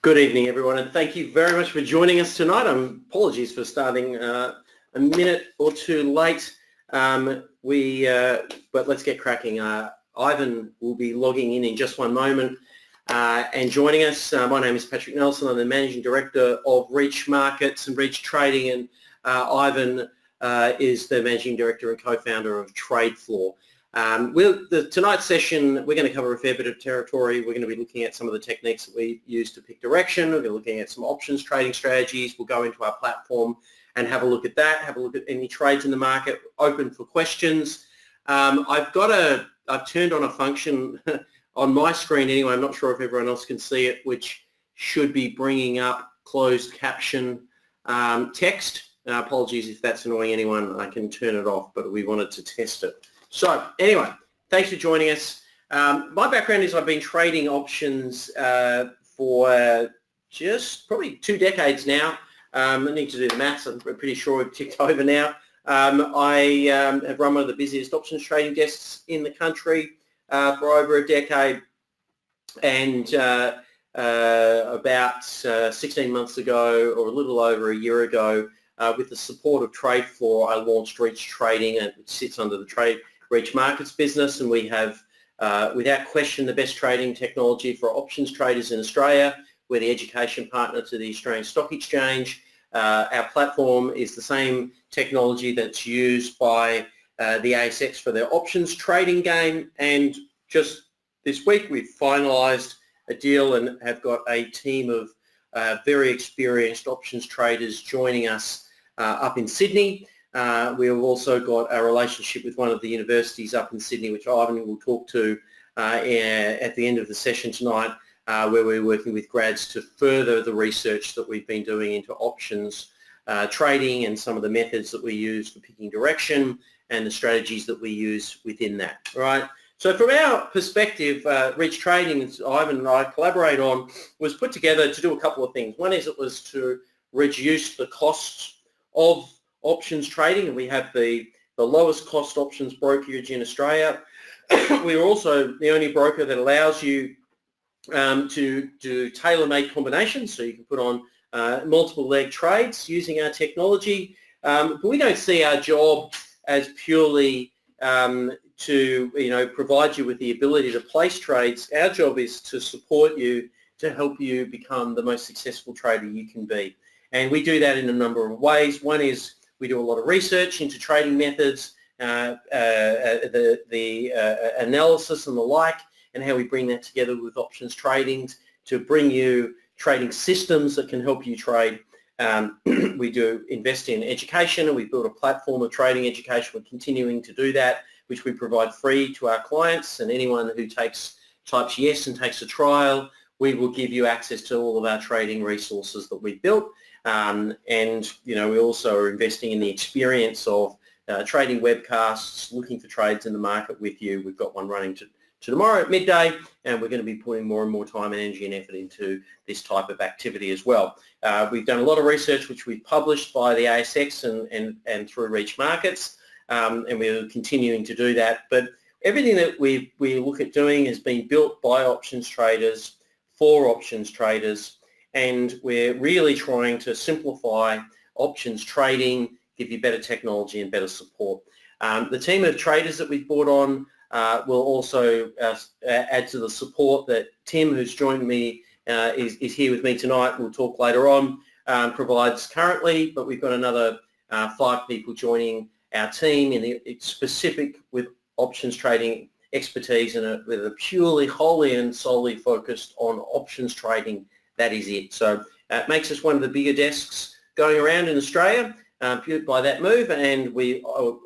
Good evening, everyone, and thank you very much for joining us tonight. Apologies for starting a minute or two late, but let's get cracking. Ivan will be logging in just one moment and joining us. My name is Patrick Nelson. I'm the Managing Director of Reach Markets and Reach Trading, and Ivan is the Managing Director and Co-founder of TradeFloor. Tonight's session, we're going to cover a fair bit of territory. We're going to be looking at some of the techniques that we use to pick direction. We're going to be looking at some options trading strategies. We'll go into our platform and have a look at that, have a look at any trades in the market, open for questions. I've turned on a function on my screen anyway. I'm not sure if everyone else can see it, which should be bringing up closed caption text. Apologies if that's annoying anyone. I can turn it off, but we wanted to test it. So anyway, thanks for joining us. My background is I've been trading options for just probably 2 decades now. I need to do the maths. I'm pretty sure we've ticked over now. I have run one of the busiest options trading desks in the country for over a decade. And about 16 months ago, or a little over a year ago, with the support of TradeFloor, I launched Reach Trading, which sits under the Reach Markets business, and we have, without question, the best trading technology for options traders in Australia. We're the education partner to the Australian Stock Exchange. Our platform is the same technology that's used by the ASX for their options trading game, and just this week we've finalised a deal and have got a team of very experienced options traders joining us up in Sydney. We have also got a relationship with one of the universities up in Sydney, which Ivan will talk to at the end of the session tonight, where we're working with grads to further the research that we've been doing into options trading and some of the methods that we use for picking direction and the strategies that we use within that. All right. So from our perspective, Reach Trading, as Ivan and I collaborate on, was put together to do a couple of things. One is it was to reduce the costs of options trading, and we have the lowest cost options brokerage in Australia. We're also the only broker that allows you to do tailor-made combinations, so you can put on multiple leg trades using our technology. But we don't see our job as purely to provide you with the ability to place trades. Our job is to support you, to help you become the most successful trader you can be. And we do that in a number of ways. One is we do a lot of research into trading methods, the analysis and the like, and how we bring that together with options trading to bring you trading systems that can help you trade. We do invest in education, and we build a platform of trading education. We're continuing to do that, which we provide free to our clients, and anyone who types yes and takes a trial, we will give you access to all of our trading resources that we've built. And we also are investing in the experience of trading webcasts, looking for trades in the market with you. We've got one running to tomorrow at midday, and we're going to be putting more and more time and energy and effort into this type of activity as well. We've done a lot of research which we've published by the ASX and through Reach Markets, and we're continuing to do that. But everything that we look at doing has been built by options traders for options traders, and we're really trying to simplify options trading, give you better technology and better support. The team of traders that we've brought on will also add to the support that Tim, who's joined me, is here with me tonight. We'll talk later on, provides currently, but we've got another 5 people joining our team it's specific with options trading expertise and with a purely, wholly and solely focused on options trading. That is it. So it makes us one of the bigger desks going around in Australia by that move, and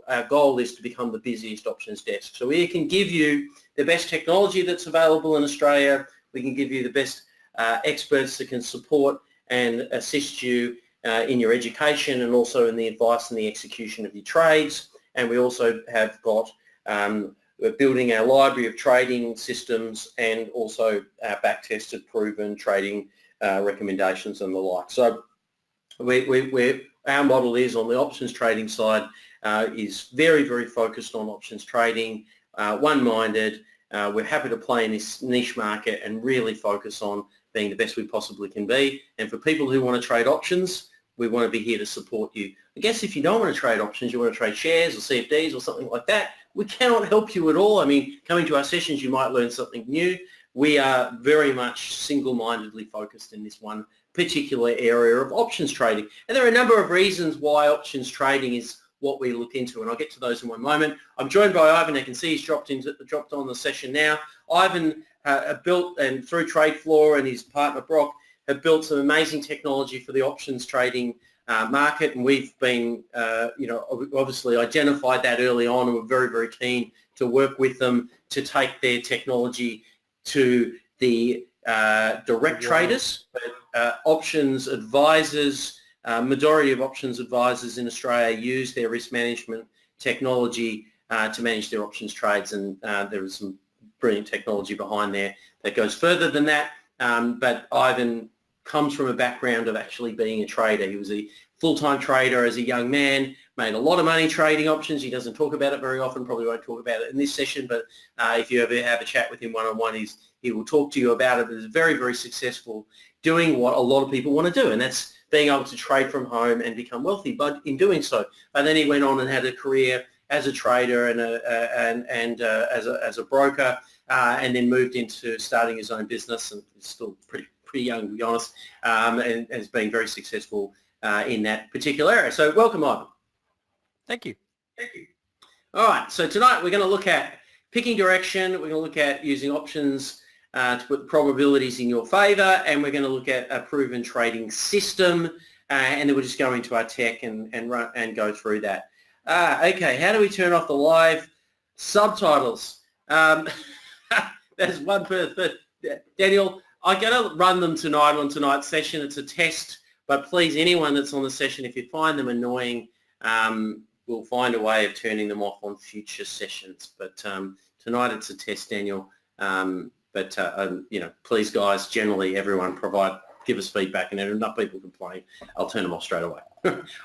our goal is to become the busiest options desk. So we can give you the best technology that's available in Australia. We can give you the best experts that can support and assist you in your education and also in the advice and the execution of your trades. And we also have got we're building our library of trading systems and also our back-tested, proven trading recommendations and the like. So our model is on the options trading side is very, very focused on options trading, one-minded. We're happy to play in this niche market and really focus on being the best we possibly can be. And for people who want to trade options, we want to be here to support you. I guess if you don't want to trade options, you want to trade shares or CFDs or something like that, we cannot help you at all. I mean, coming to our sessions, you might learn something new. We are very much single-mindedly focused in this one particular area of options trading. And there are a number of reasons why options trading is what we look into, and I'll get to those in one moment. I'm joined by Ivan. I can see he's dropped on the session now. Ivan built, and through TradeFloor and his partner Brock, have built some amazing technology for the options trading market, and we've been, obviously identified that early on, and we're very, very keen to work with them to take their technology to the direct traders, but options advisors. Majority of options advisors in Australia use their risk management technology to manage their options trades, and there is some brilliant technology behind there that goes further than that. But Ivan comes from a background of actually being a trader. He was a full-time trader as a young man, made a lot of money trading options. He doesn't talk about it very often, probably won't talk about it in this session, but if you ever have a chat with him one-on-one, he will talk to you about it. But he's very, very successful doing what a lot of people want to do, and that's being able to trade from home and become wealthy, but in doing so. And then he went on and had a career as a trader and as a broker, and then moved into starting his own business, and he's still pretty young, to be honest, and has been very successful in that particular area. So welcome, Ivan. Thank you. Thank you. All right, so tonight we're going to look at picking direction. We're going to look at using options to put probabilities in your favour, and we're going to look at a proven trading system, and then we'll just go into our tech and go through that. Okay, how do we turn off the live subtitles? There's one person. Daniel, I'm going to run them tonight on tonight's session. It's a test, but please, anyone that's on the session, if you find them annoying, we'll find a way of turning them off on future sessions. But tonight it's a test, Daniel. Please, guys, generally everyone give us feedback, and if enough people complain, I'll turn them off straight away.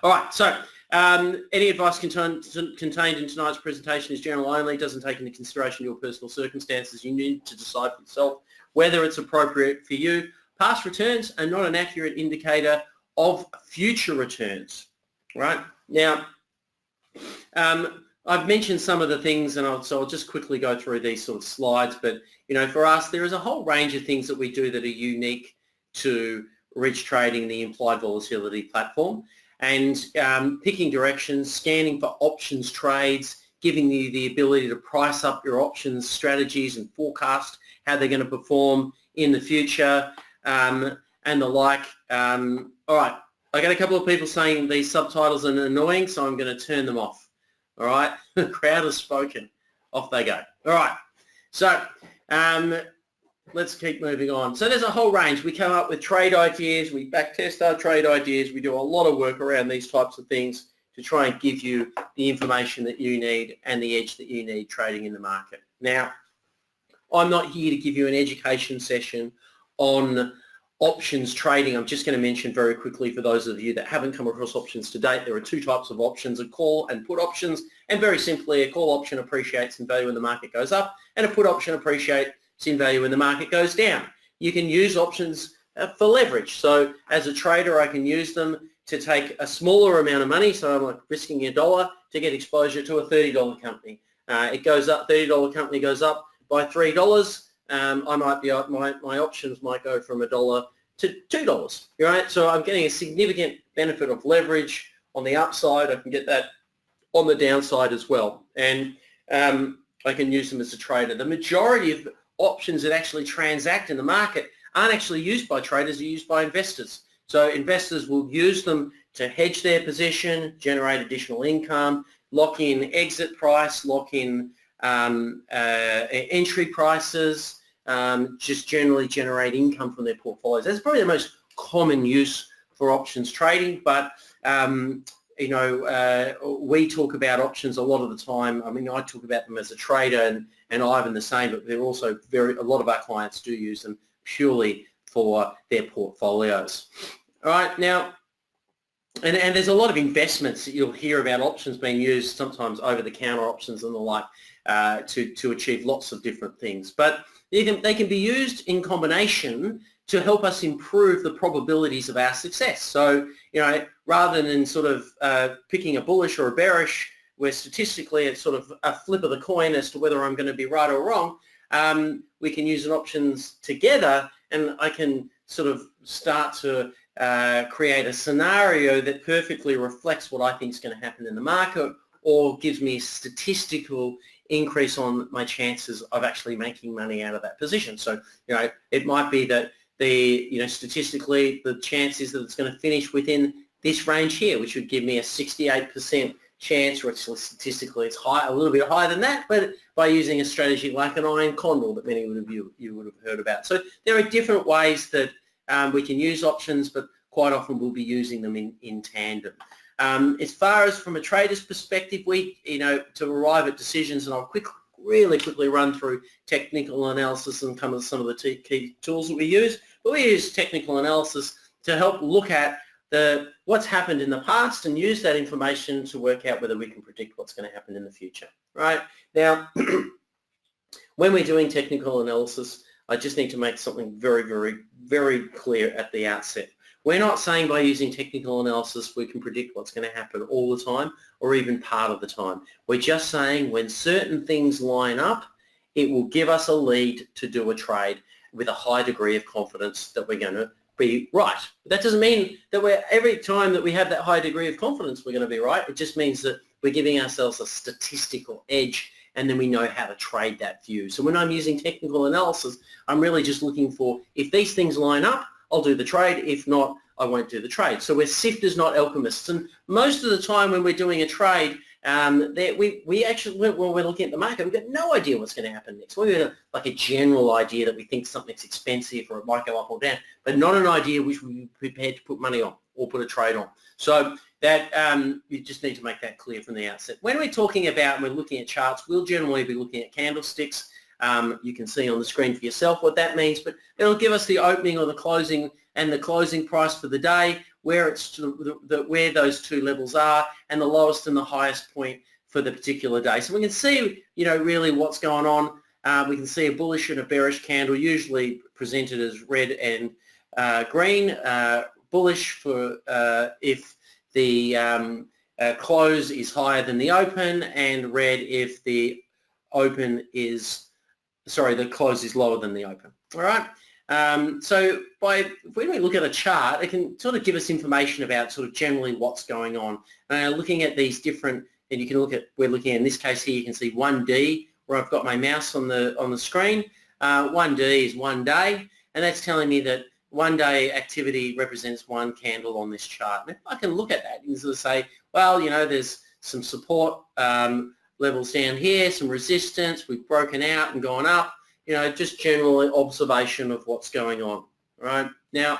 All right, so any advice contained in tonight's presentation is general only, doesn't take into consideration your personal circumstances. You need to decide for yourself whether it's appropriate for you. Past returns are not an accurate indicator of future returns, right? Now, I've mentioned some of the things, and so I'll just quickly go through these sort of slides, but for us, there is a whole range of things that we do that are unique to Rich Trading, the implied volatility platform, and picking directions, scanning for options trades, giving you the ability to price up your options strategies and forecast how they're going to perform in the future, and the like. All right, I got a couple of people saying these subtitles are annoying, so I'm going to turn them off. All right, the crowd has spoken. Off they go. All right, so let's keep moving on. So there's a whole range. We come up with trade ideas. We backtest our trade ideas. We do a lot of work around these types of things to try and give you the information that you need and the edge that you need trading in the market. Now, I'm not here to give you an education session on options trading. I'm just going to mention very quickly for those of you that haven't come across options to date, there are two types of options, a call and put options. And very simply, a call option appreciates in value when the market goes up, and a put option appreciates in value when the market goes down. You can use options for leverage. So as a trader, I can use them to take a smaller amount of money, so I'm like risking $1 to get exposure to a $30 company. It goes up, $30 company goes up by $3. I might be my options might go from $1 to $2, right? So I'm getting a significant benefit of leverage on the upside. I can get that on the downside as well, and I can use them as a trader. The majority of options that actually transact in the market aren't actually used by traders; they're used by investors. So investors will use them to hedge their position, generate additional income, lock in exit price, lock in entry prices, just generally generate income from their portfolios. That's probably the most common use for options trading, but we talk about options a lot of the time. I mean, I talk about them as a trader, and Ivan the same, but they're also a lot of our clients do use them purely for their portfolios. All right, now, and there's a lot of investments that you'll hear about options being used, sometimes over-the-counter options and the like, to achieve lots of different things. But they can be used in combination to help us improve the probabilities of our success. So, rather than sort of picking a bullish or a bearish, where statistically it's sort of a flip of the coin as to whether I'm going to be right or wrong, we can use an options together, and I can sort of start to create a scenario that perfectly reflects what I think is going to happen in the market, or gives me a statistical increase on my chances of actually making money out of that position. So, it might be that statistically the chance is that it's going to finish within this range here, which would give me a 68% chance, or actually statistically it's high, a little bit higher than that, but by using a strategy like an iron condor that many of you would have heard about. So there are different ways that we can use options, but quite often we'll be using them in tandem. As far as from a trader's perspective, we, to arrive at decisions, and I'll really quickly run through technical analysis and some of the key tools that we use, but we use technical analysis to help look at what's happened in the past and use that information to work out whether we can predict what's going to happen in the future. Right? Now, when we're doing technical analysis, I just need to make something very, very, very clear at the outset. We're not saying by using technical analysis we can predict what's going to happen all the time or even part of the time. We're just saying when certain things line up, it will give us a lead to do a trade with a high degree of confidence that we're going to be right. That doesn't mean that every time that we have that high degree of confidence we're going to be right. It just means that we're giving ourselves a statistical edge, and then we know how to trade that view. So when I'm using technical analysis, I'm really just looking for, if these things line up, I'll do the trade. If not, I won't do the trade. So we're sifters, not alchemists. And most of the time when we're doing a trade, we actually, when we're looking at the market, we've got no idea what's going to happen next. We've got like a general idea that we think something's expensive or it might go up or down, but not an idea which we're prepared to put money on or put a trade on. So that you just need to make that clear from the outset. When we're talking about and we're looking at charts, we'll generally be looking at candlesticks. You can see on the screen for yourself what that means, but it'll give us the opening or the closing and the closing price for the day, where where those two levels are, and the lowest and the highest point for the particular day. So we can see, really what's going on. We can see a bullish and a bearish candle, usually presented as red and green. Bullish for if the close is higher than the open, and red if the the close is lower than the open. All right. So when we look at a chart, it can sort of give us information about sort of generally what's going on. Looking at these different, and you can look at, we're looking at, in this case here, you can see 1D, where I've got my mouse on the screen. 1D is 1 day, and that's telling me that 1 day activity represents one candle on this chart. And if I can look at that and sort of say, well, there's some support levels down here, some resistance, we've broken out and gone up, just general observation of what's going on, right? Now,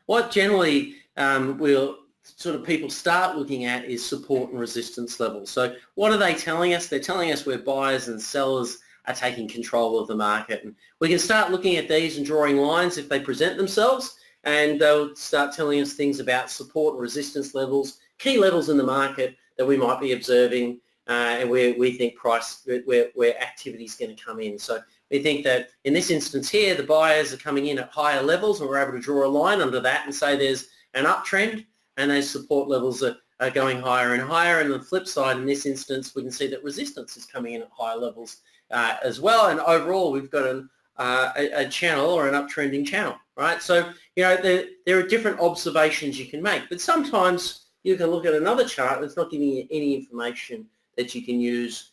what generally people start looking at is support and resistance levels. So what are they telling us? They're telling us where buyers and sellers are taking control of the market. And we can start looking at these and drawing lines if they present themselves, and they'll start telling us things about support and resistance levels, key levels in the market that we might be observing, and where we think where activity is going to come in. So we think that in this instance here, the buyers are coming in at higher levels, and we're able to draw a line under that and say there's an uptrend, and those support levels are going higher and higher. And on the flip side, in this instance, we can see that resistance is coming in at higher levels as well. And overall, we've got a channel or an uptrending channel, right? So, there are different observations you can make, but sometimes you can look at another chart that's not giving you any information that you can use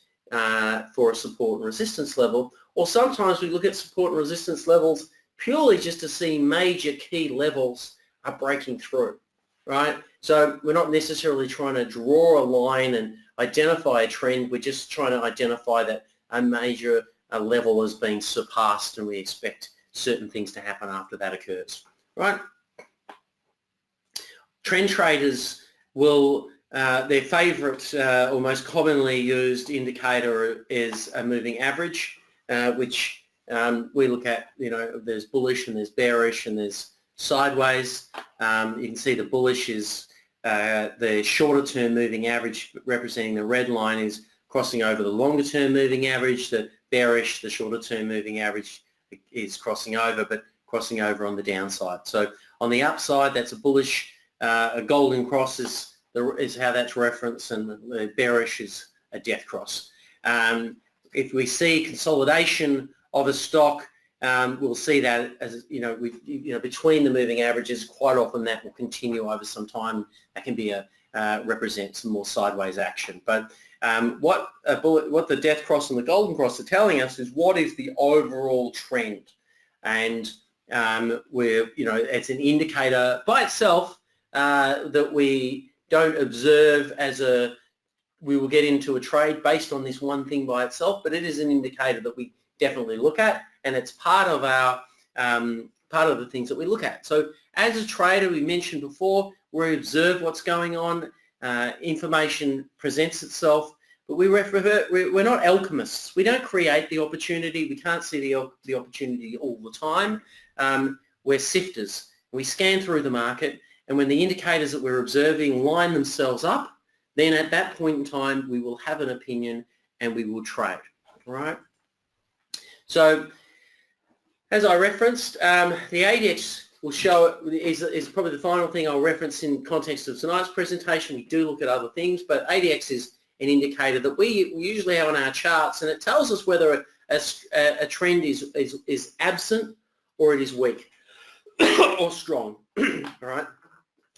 for a support and resistance level. Or sometimes we look at support and resistance levels purely just to see major key levels are breaking through, right? So we're not necessarily trying to draw a line and identify a trend. We're just trying to identify that a major level is being surpassed, and we expect certain things to happen after that occurs, right? Trend traders will their favourite or most commonly used indicator is a moving average, which we look at, there's bullish and there's bearish and there's sideways. You can see the bullish is the shorter term moving average, representing the red line, is crossing over the longer term moving average. The bearish, the shorter term moving average, is crossing over, but crossing over on the downside. So on the upside, that's a bullish, a golden cross is how that's referenced, and the bearish is a death cross. If we see consolidation of a stock, we'll see that as between the moving averages. Quite often that will continue over some time. That can be represent some more sideways action. But what the death cross and the golden cross are telling us is what is the overall trend, and it's an indicator by itself that we don't observe as we will get into a trade based on this one thing by itself, but it is an indicator that we definitely look at, and it's part of our part of the things that we look at. So as a trader, we mentioned before, we observe what's going on. Information presents itself, but we're not alchemists. We don't create the opportunity. We can't see the opportunity all the time. We're sifters. We scan through the market, and when the indicators that we're observing line themselves up, then at that point in time, we will have an opinion and we will trade, all right? So as I referenced, the ADX will show, is probably the final thing I'll reference in context of tonight's presentation. We do look at other things, but ADX is an indicator that we usually have on our charts, and it tells us whether a trend is absent or it is weak or strong, all right?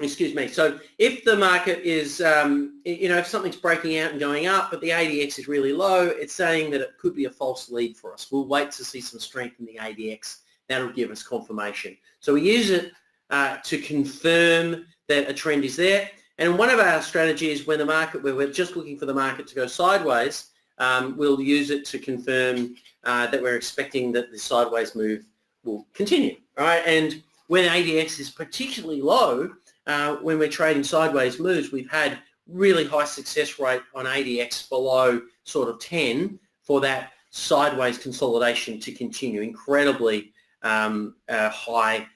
Excuse me. So if the market is, if something's breaking out and going up, but the ADX is really low, it's saying that it could be a false lead for us. We'll wait to see some strength in the ADX. That'll give us confirmation. So we use it to confirm that a trend is there. And one of our strategies when we're just looking for the market to go sideways, we'll use it to confirm that we're expecting that the sideways move will continue, right? And when ADX is particularly low, when we're trading sideways moves, we've had really high success rate on ADX below sort of 10 for that sideways consolidation to continue. Incredibly high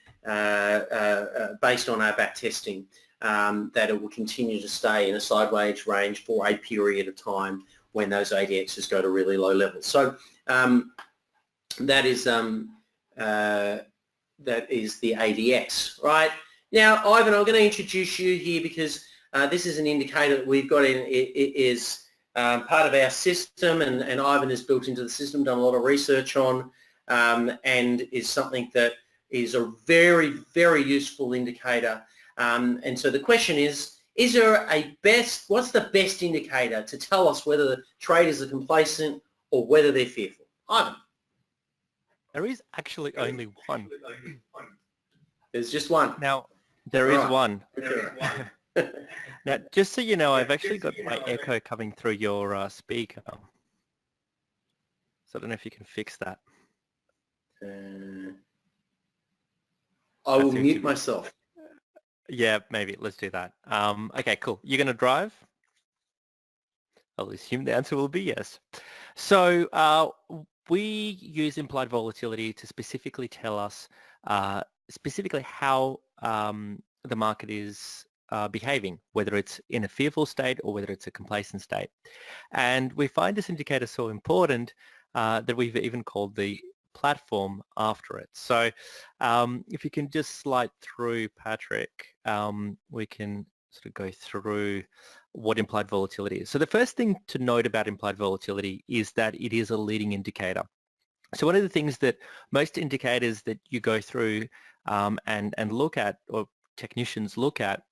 based on our back testing, that it will continue to stay in a sideways range for a period of time when those ADXs go to really low levels. So that is the ADX, right? Now, Ivan, I'm going to introduce you here because this is an indicator that we've got in. It is part of our system, and Ivan has built into the system, done a lot of research on, and is something that is a very, very useful indicator. And so the question is there what's the best indicator to tell us whether the traders are complacent or whether they're fearful? Ivan. There is actually only one. There's just one. Now, there is one. Okay. Now, just so you know, I've actually got my echo coming through your speaker. So I don't know if you can fix that. I will mute myself. Yeah, maybe. Let's do that. Okay, cool. You're going to drive? I'll assume the answer will be yes. So we use implied volatility to specifically tell us specifically how the market is behaving, whether it's in a fearful state or whether it's a complacent state. And we find this indicator so important that we've even called the platform after it. So if you can just slide through, Patrick, we can sort of go through what implied volatility is. So the first thing to note about implied volatility is that it is a leading indicator. So one of the things that most indicators that you go through and look at, or technicians look at,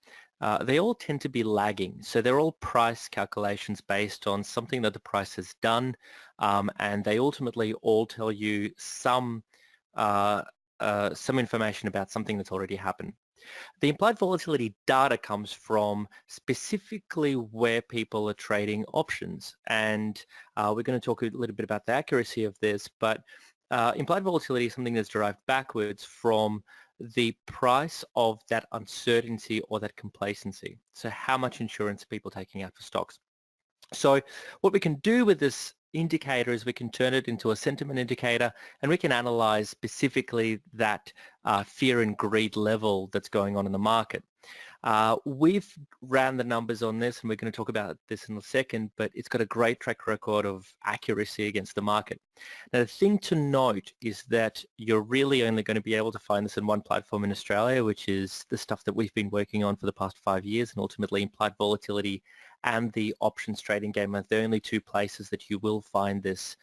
they all tend to be lagging. So they're all price calculations based on something that the price has done, and they ultimately all tell you some information about something that's already happened. The implied volatility data comes from specifically where people are trading options, and we're going to talk a little bit about the accuracy of this, but implied volatility is something that's derived backwards from the price of that uncertainty or that complacency. So how much insurance are people taking out for stocks? So what we can do with this indicator is we can turn it into a sentiment indicator, and we can analyze specifically that fear and greed level that's going on in the market. We've ran the numbers on this, and we're going to talk about this in a second, but it's got a great track record of accuracy against the market. Now, the thing to note is that you're really only going to be able to find this in one platform in Australia, which is the stuff that we've been working on for the past 5 years, and ultimately implied volatility and the options trading game are the only two places that you will find this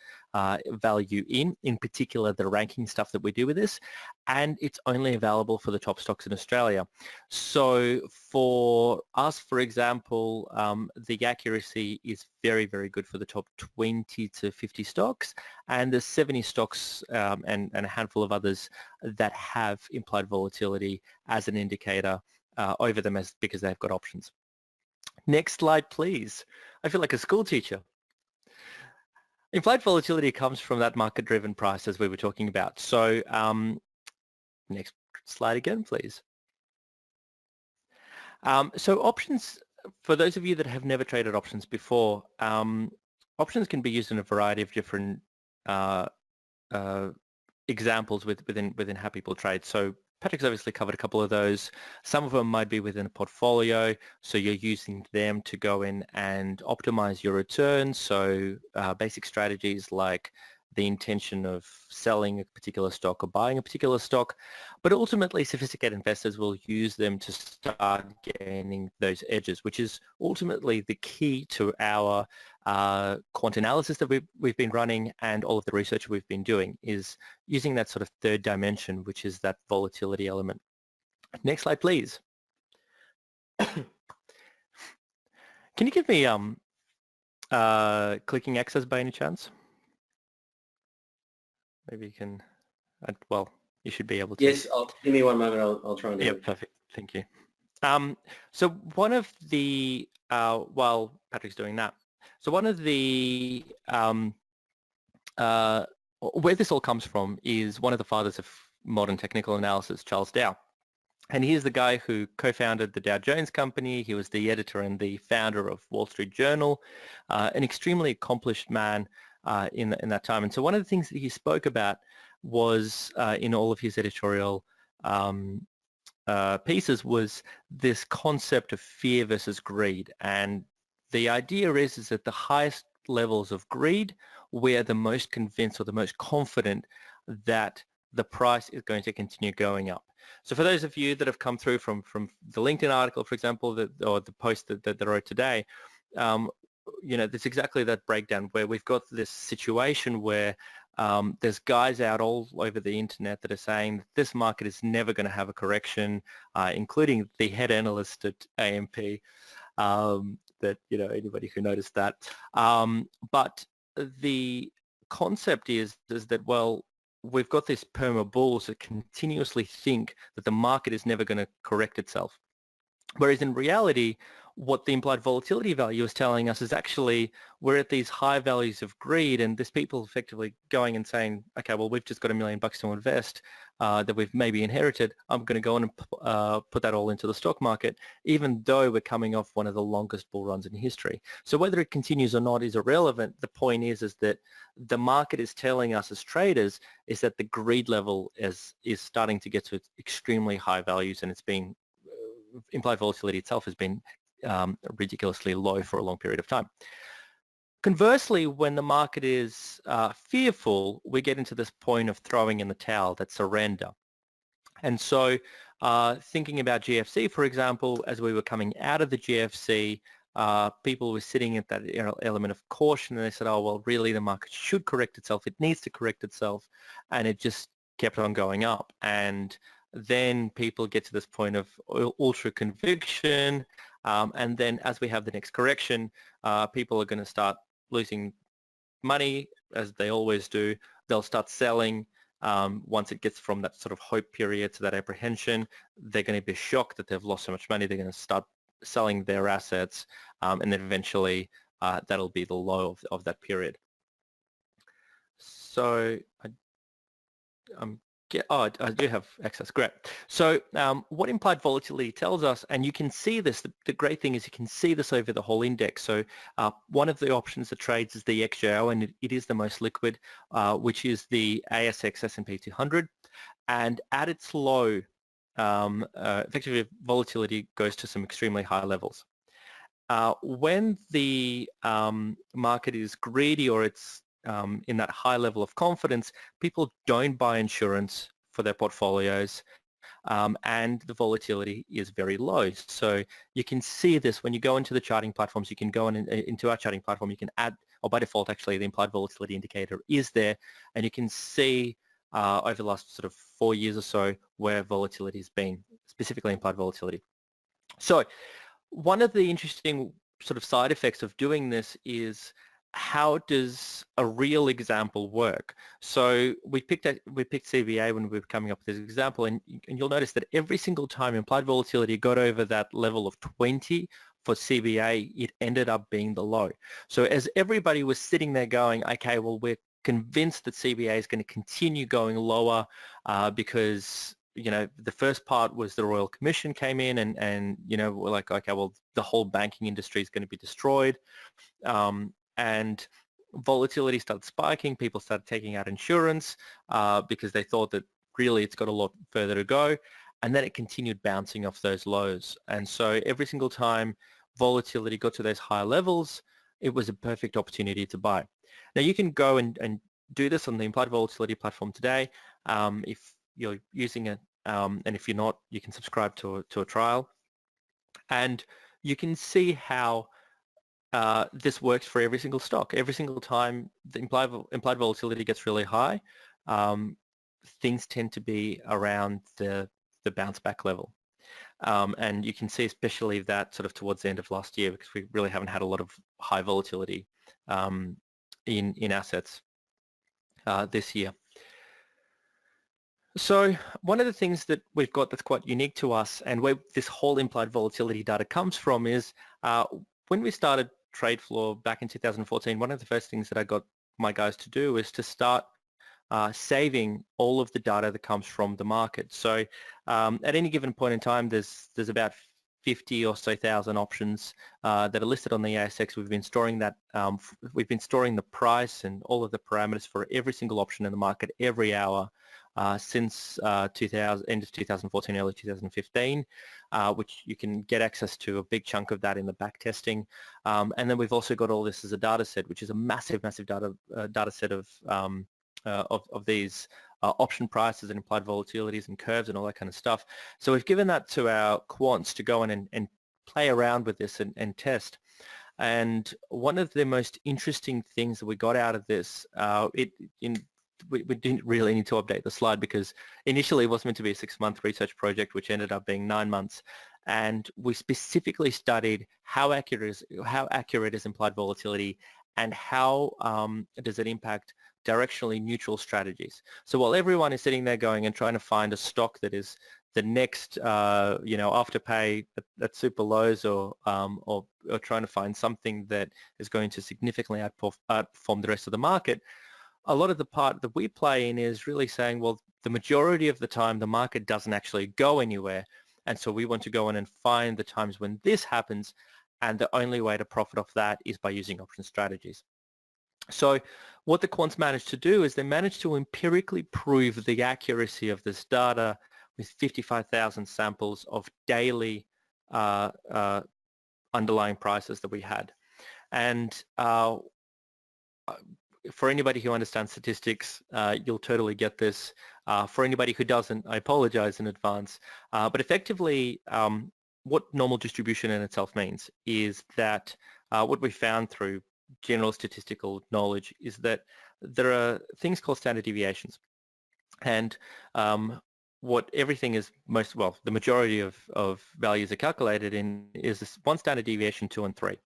value in particular the ranking stuff that we do with this, and it's only available for the top stocks in Australia. So for us, for example, the accuracy is very, very good for the top 20 to 50 stocks, and there's 70 stocks and a handful of others that have implied volatility as an indicator over them because they've got options. Next slide, please. I feel like a school teacher. Implied volatility comes from that market-driven price as we were talking about. So next slide again, please. So options, for those of you that have never traded options before, options can be used in a variety of different examples within how people trade. So Patrick's obviously covered a couple of those. Some of them might be within a portfolio, so you're using them to go in and optimize your returns. So basic strategies like the intention of selling a particular stock or buying a particular stock, but ultimately sophisticated investors will use them to start gaining those edges, which is ultimately the key to our quant analysis that we've been running, and all of the research we've been doing is using that sort of third dimension, which is that volatility element. Next slide, please. Can you give me clicking access by any chance? Maybe you can, well, you should be able to. Yes, give me one moment, I'll try and do it. Yeah, perfect, thank you. So one of the, while Patrick's doing that, so one of the, where this all comes from is one of the fathers of modern technical analysis, Charles Dow. And he's the guy who co-founded the Dow Jones Company. He was the editor and the founder of Wall Street Journal, an extremely accomplished man in that time. And so one of the things that he spoke about was in all of his editorial pieces was this concept of fear versus greed. And the idea is that the highest levels of greed, we're the most convinced or the most confident that the price is going to continue going up. So for those of you that have come through from the LinkedIn article, for example, or the post that I wrote today, you know, there's exactly that breakdown where we've got this situation where there's guys out all over the internet that are saying that this market is never going to have a correction, including the head analyst at AMP, that, you know, anybody who noticed that. But the concept is that, well, we've got these perma bulls that continuously think that the market is never going to correct itself. Whereas in reality, what the implied volatility value is telling us is actually we're at these high values of greed, and there's people effectively going and saying, okay, well, we've just got $1 million to invest that we've maybe inherited. I'm going to go on and put that all into the stock market, even though we're coming off one of the longest bull runs in history. So whether it continues or not is irrelevant. The point is that the market is telling us as traders is that the greed level is starting to get to extremely high values, and it's being implied volatility itself has been ridiculously low for a long period of time. Conversely, when the market is fearful, we get into this point of throwing in the towel, that surrender. And so thinking about GFC, for example, as we were coming out of the GFC, people were sitting at that element of caution, and they said, oh, well, really the market should correct itself. It needs to correct itself. And it just kept on going up. And then people get to this point of ultra conviction, and then as we have the next correction, people are going to start losing money, as they always do. They'll start selling once it gets from that sort of hope period to that apprehension. They're going to be shocked that they've lost so much money. They're going to start selling their assets, and then eventually that'll be the low of that period. So I do have access. Great. So what implied volatility tells us, and you can see this, the great thing is you can see this over the whole index. So one of the options that trades is the XJO, and it is the most liquid, which is the ASX S&P 200. And at its low effectively volatility goes to some extremely high levels. When the market is greedy or it's in that high level of confidence, people don't buy insurance for their portfolios, and the volatility is very low. So you can see this when you go into the charting platforms. You can go into our charting platform. You can add, or by default, actually, the implied volatility indicator is there, and you can see over the last sort of 4 years or so where volatility has been, specifically implied volatility. So one of the interesting sort of side effects of doing this is, how does a real example work? So we picked CVA when we were coming up with this example, and you'll notice that every single time implied volatility got over that level of 20 for CVA, it ended up being the low. So as everybody was sitting there going, okay, well, we're convinced that CVA is going to continue going lower because the first part was the Royal Commission came in and we're like, okay, well, the whole banking industry is going to be destroyed. And volatility started spiking. People started taking out insurance because they thought that really it's got a lot further to go. And then it continued bouncing off those lows. And so every single time volatility got to those higher levels, it was a perfect opportunity to buy. Now you can go and do this on the implied volatility platform today. If you're using it, and if you're not, you can subscribe to a trial. And you can see how this works for every single stock. Every single time the implied volatility gets really high, things tend to be around the bounce back level. And you can see especially that sort of towards the end of last year, because we really haven't had a lot of high volatility in assets this year. So one of the things that we've got that's quite unique to us, and where this whole implied volatility data comes from, is when we started TradeFloor back in 2014, one of the first things that I got my guys to do is to start saving all of the data that comes from the market. So at any given point in time, there's about 50 or so thousand options that are listed on the ASX. We've been storing that. We've been storing the price and all of the parameters for every single option in the market every hour since end of 2014, early 2015, which you can get access to a big chunk of that in the back testing. And then we've also got all this as a data set, which is a massive data set of these option prices and implied volatilities and curves and all that kind of stuff. So we've given that to our quants to go in and play around with this and test. And one of the most interesting things that we got out of this, we didn't really need to update the slide because initially it was meant to be a 6-month research project, which ended up being 9 months. And we specifically studied how accurate is implied volatility and how does it impact directionally neutral strategies. So while everyone is sitting there going and trying to find a stock that is the next, Afterpay at super lows, or trying to find something that is going to significantly outperform the rest of the market, a lot of the part that we play in is really saying, well, the majority of the time the market doesn't actually go anywhere, and so we want to go in and find the times when this happens, and the only way to profit off that is by using option strategies. So what the quants managed to do is they managed to empirically prove the accuracy of this data with 55,000 samples of daily underlying prices that we had. And for anybody who understands statistics, you'll totally get this. For anybody who doesn't, I apologize in advance. But effectively, what normal distribution in itself means is that what we found through general statistical knowledge is that there are things called standard deviations. And what everything is the majority of values are calculated in is this one standard deviation, 2 and 3.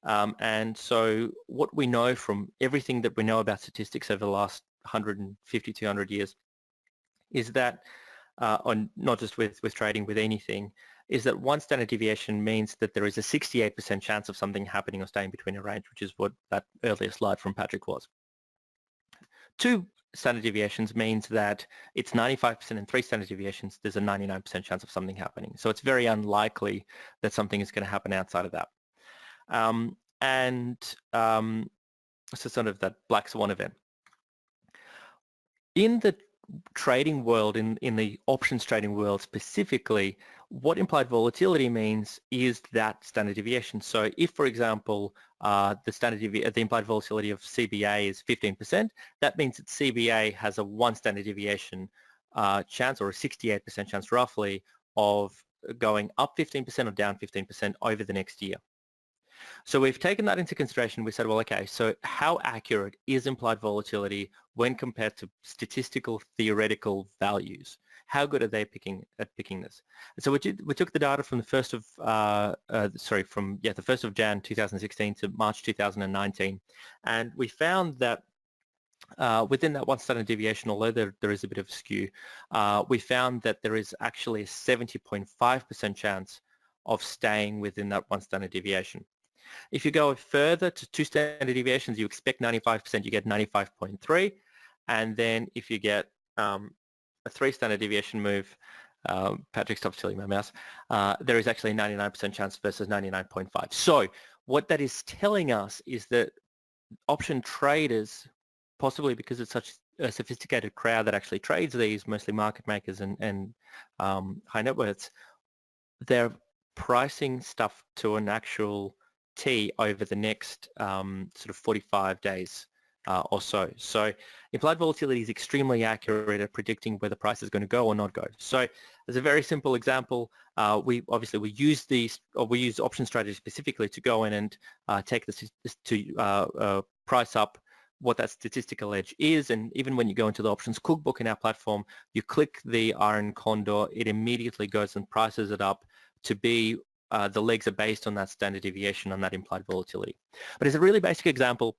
And so what we know from everything that we know about statistics over the last 150, 200 years is that, on not just with trading, with anything, is that one standard deviation means that there is a 68% chance of something happening or staying between a range, which is what that earlier slide from Patrick was. 2 standard deviations means that it's 95%, and 3 standard deviations, there's a 99% chance of something happening. So it's very unlikely that something is going to happen outside of that. So sort of that black swan event. trading world, in the options trading world specifically, what implied volatility means is that standard deviation. So if, for example, the implied volatility of CBA is 15%, that means that CBA has a 1 standard deviation chance, or a 68% chance roughly, of going up 15% or down 15% over the next year. So we've taken that into consideration. We said, well, okay, so how accurate is implied volatility when compared to statistical theoretical values? How good are they at picking this? And so we took the data from the 1st of the 1st of Jan 2016 to March 2019, and we found that within that 1 standard deviation, although there is a bit of a skew, we found that there is actually a 70.5% chance of staying within that 1 standard deviation. If you go further to 2 standard deviations, you expect 95%, you get 95.3. And then if you get a 3 standard deviation move, Patrick, stop stealing my mouse, there is actually a 99% chance versus 99.5. So what that is telling us is that option traders, possibly because it's such a sophisticated crowd that actually trades these, mostly market makers and high net worths, they're pricing stuff to an actual T over the next sort of 45 days or so. So implied volatility is extremely accurate at predicting where the price is going to go or not go. So as a very simple example, we use option strategy specifically to go in and take this to price up what that statistical edge is. And even when you go into the options cookbook in our platform, you click the iron condor, it immediately goes and prices it up to be the legs are based on that standard deviation, on that implied volatility. But as a really basic example,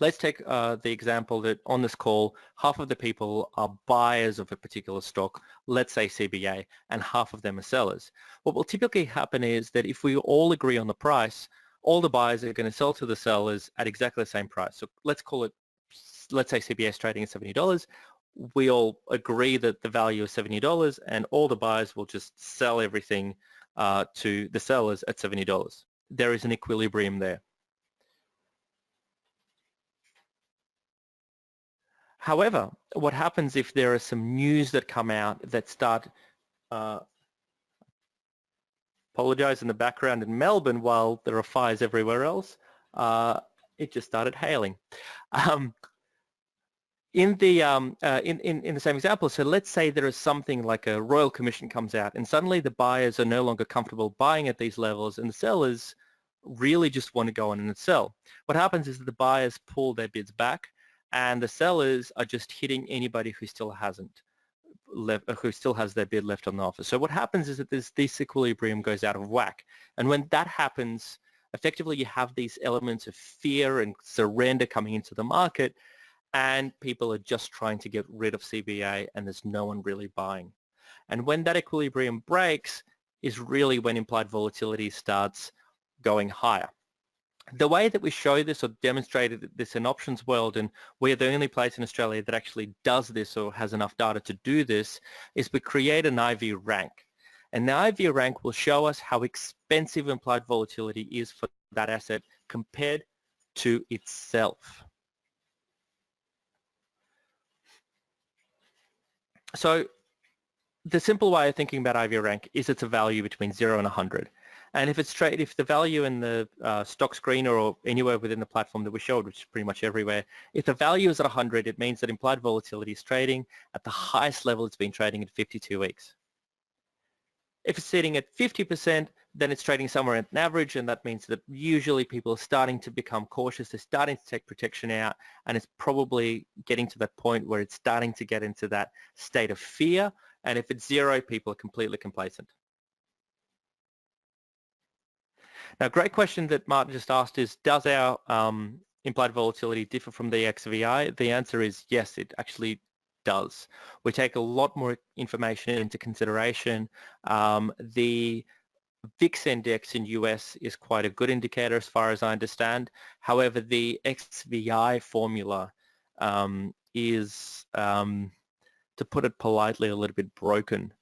let's take the example that on this call, half of the people are buyers of a particular stock, let's say CBA, and half of them are sellers. What will typically happen is that if we all agree on the price, all the buyers are going to sell to the sellers at exactly the same price. So let's say CBA is trading at $70. We all agree that the value is $70, and all the buyers will just sell everything to the sellers at $70. There is an equilibrium there. However, what happens if there are some news that come out that start, apologize in the background in Melbourne while there are fires everywhere else, it just started hailing. In the same example, so let's say there is something like a Royal Commission comes out and suddenly the buyers are no longer comfortable buying at these levels and the sellers really just want to go in and sell. What happens is that the buyers pull their bids back and the sellers are just hitting anybody who still has their bid left on the offer. So what happens is that this equilibrium goes out of whack. And when that happens, effectively you have these elements of fear and surrender coming into the market, and people are just trying to get rid of CBA and there's no one really buying. And when that equilibrium breaks is really when implied volatility starts going higher. The way that we show this or demonstrated this in options world, and we're the only place in Australia that actually does this or has enough data to do this, is we create an IV rank. And the IV rank will show us how expensive implied volatility is for that asset compared to itself. So the simple way of thinking about IV rank is it's a value between 0 and 100. And if the value in the stock screener or anywhere within the platform that we showed, which is pretty much everywhere, if the value is at 100, it means that implied volatility is trading at the highest level it's been trading at 52 weeks. If it's sitting at 50%, then it's trading somewhere at an average, and that means that usually people are starting to become cautious, they're starting to take protection out, and it's probably getting to that point where it's starting to get into that state of fear, and if it's 0, people are completely complacent. Now, great question that Martin just asked is, does our implied volatility differ from the XVI? The answer is yes, it actually does. We take a lot more information into consideration. The VIX index in US is quite a good indicator as far as I understand. However, the XVI formula is, to put it politely, a little bit broken.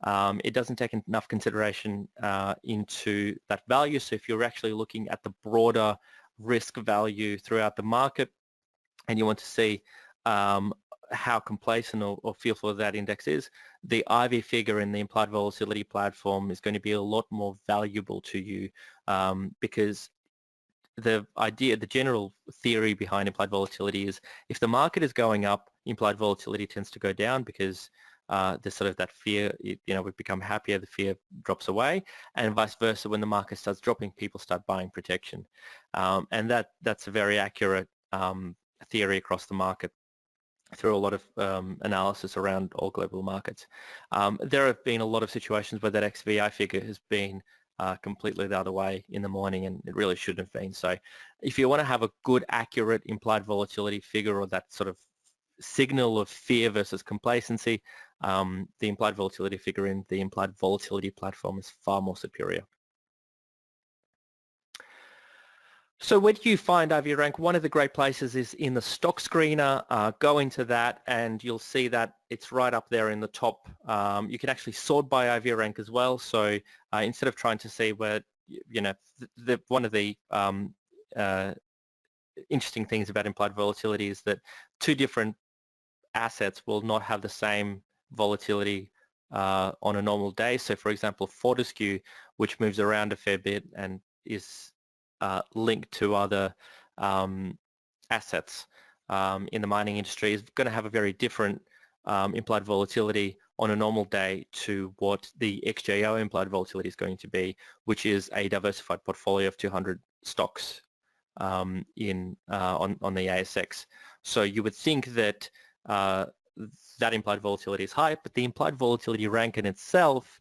It doesn't take enough consideration into that value. So if you're actually looking at the broader risk value throughout the market and you want to see how complacent or fearful that index is, the IV figure in the implied volatility platform is going to be a lot more valuable to you, because the idea, the general theory behind implied volatility is if the market is going up, implied volatility tends to go down because there's sort of that fear, we become happier, the fear drops away, and vice versa. When the market starts dropping, people start buying protection. And that's a very accurate theory across the market through a lot of analysis around all global markets. There have been a lot of situations where that XVI figure has been completely the other way in the morning, and it really shouldn't have been. So if you want to have a good, accurate implied volatility figure, or that sort of signal of fear versus complacency, the implied volatility figure in the implied volatility platform is far more superior. So where do you find IV rank? One of the great places is in the stock screener. Go into that and you'll see that it's right up there in the top. You can actually sort by IV rank as well. So instead of trying to see where, one of the interesting things about implied volatility is that two different assets will not have the same volatility on a normal day. So for example, Fortescue, which moves around a fair bit and is linked to other assets in the mining industry, is going to have a very different implied volatility on a normal day to what the XJO implied volatility is going to be, which is a diversified portfolio of 200 stocks on the ASX. So you would think that that implied volatility is high, but the implied volatility rank in itself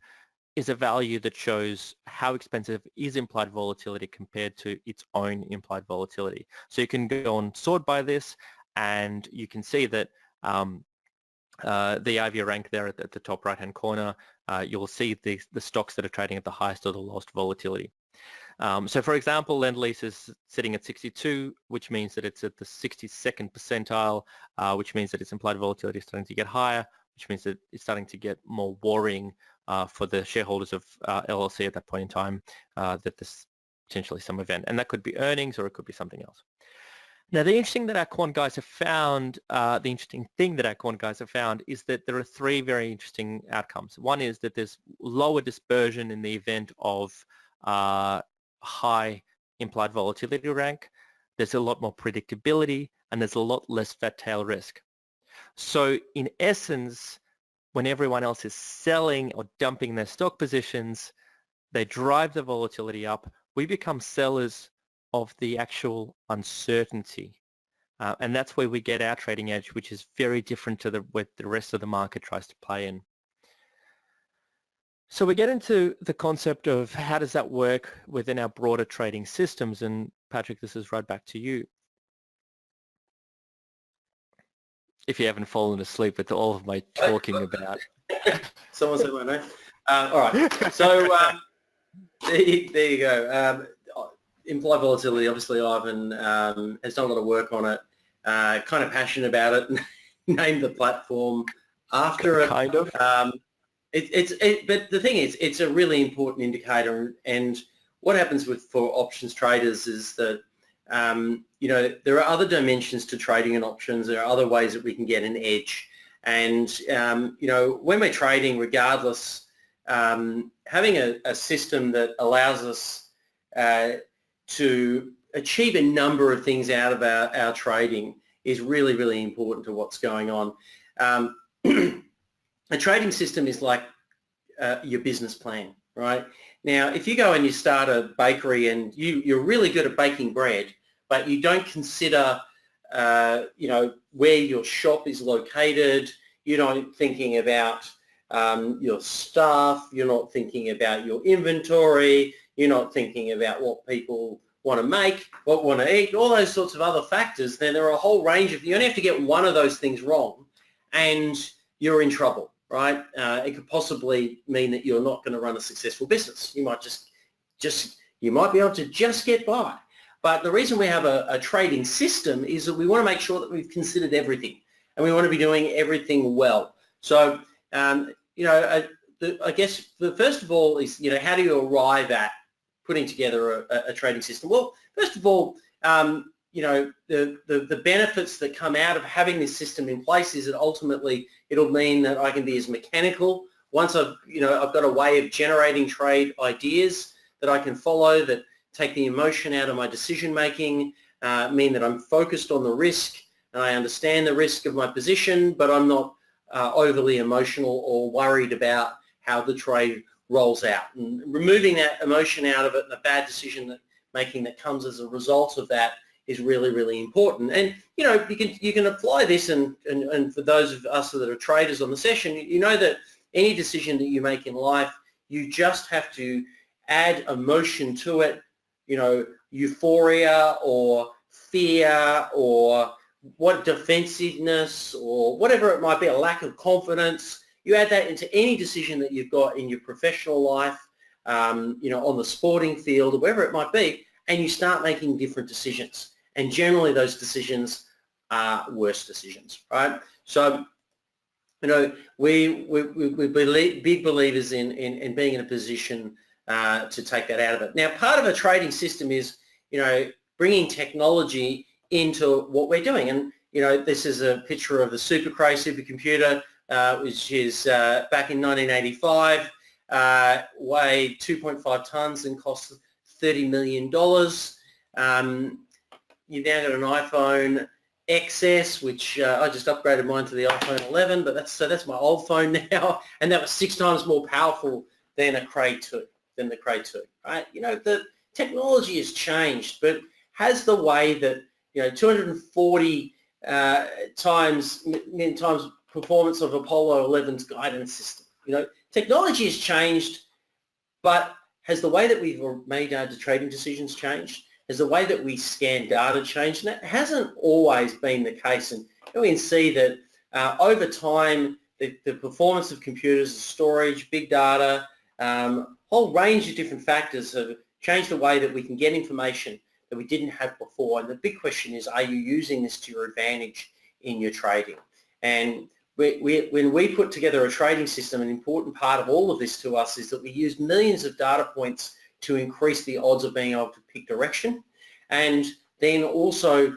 is a value that shows how expensive is implied volatility compared to its own implied volatility. So you can go and sort by this, and you can see that the IV rank there at the top right-hand corner, you'll see the stocks that are trading at the highest or the lowest volatility. So for example, Lend-Lease is sitting at 62, which means that it's at the 62nd percentile, which means that its implied volatility is starting to get higher, which means that it's starting to get more worrying for the shareholders of LLC at that point in time, that there's potentially some event. And that could be earnings, or it could be something else. Now, the interesting thing that our quant guys have found is that there are three very interesting outcomes. One is that there's lower dispersion in the event of high implied volatility rank. There's a lot more predictability, and there's a lot less fat tail risk. So in essence, when everyone else is selling or dumping their stock positions, they drive the volatility up. We become sellers of the actual uncertainty. And that's where we get our trading edge, which is very different to what the rest of the market tries to play in. So we get into the concept of how does that work within our broader trading systems. And Patrick, this is right back to you. If you haven't fallen asleep with all of my talking about. Someone said my name. All right. So there you go. Implied volatility, obviously Ivan has done a lot of work on it, kind of passionate about it, named the platform after it. Kind of. But the thing is, it's a really important indicator, and what happens for options traders is that there are other dimensions to trading in options. There are other ways that we can get an edge, and when we're trading, regardless, having a system that allows us to achieve a number of things out of our trading is really, really important to what's going on. A trading system is like your business plan, right? Now, if you go and you start a bakery and you're really good at baking bread, but you don't consider, where your shop is located, you're not thinking about your staff, you're not thinking about your inventory, you're not thinking about what people want to make, what want to eat, all those sorts of other factors, then there are a whole range of, you only have to get one of those things wrong and you're in trouble, right? It could possibly mean that you're not going to run a successful business. You might you might be able to just get by. But the reason we have a trading system is that we want to make sure that we've considered everything and we want to be doing everything well. So, I guess the first of all is, how do you arrive at putting together a trading system? Well, first of all, the benefits that come out of having this system in place is that ultimately it'll mean that I can be as mechanical. Once I've got a way of generating trade ideas that I can follow that take the emotion out of my decision making, mean that I'm focused on the risk and I understand the risk of my position, but I'm not overly emotional or worried about how the trade rolls out. And removing that emotion out of it and the bad decision making that comes as a result of that is really, really important. And you can apply this, and for those of us that are traders on the session, you know that any decision that you make in life, you just have to add emotion to it, euphoria or fear or what defensiveness or whatever it might be, a lack of confidence. You add that into any decision that you've got in your professional life, on the sporting field or wherever it might be, and you start making different decisions. And generally those decisions are worse decisions, right? So, we big believers in being in a position to take that out of it. Now, part of a trading system is, bringing technology into what we're doing. And, this is a picture of the Super Cray supercomputer, which is back in 1985, weighed 2.5 tons and cost $30 million. You've now got an iPhone XS, which I just upgraded mine to the iPhone 11, but that's my old phone now, and that was 6 times more powerful than the Cray 2, right? The technology has changed, but has the way that 240 times performance of Apollo 11's guidance system. Technology has changed, but has the way that we've made our trading decisions changed? Has the way that we scan data changed? And that hasn't always been the case. And we can see that over time, the performance of computers, storage, big data, whole range of different factors have changed the way that we can get information that we didn't have before. And the big question is, are you using this to your advantage in your trading? And when we put together a trading system, an important part of all of this to us is that we use millions of data points to increase the odds of being able to pick direction, and then also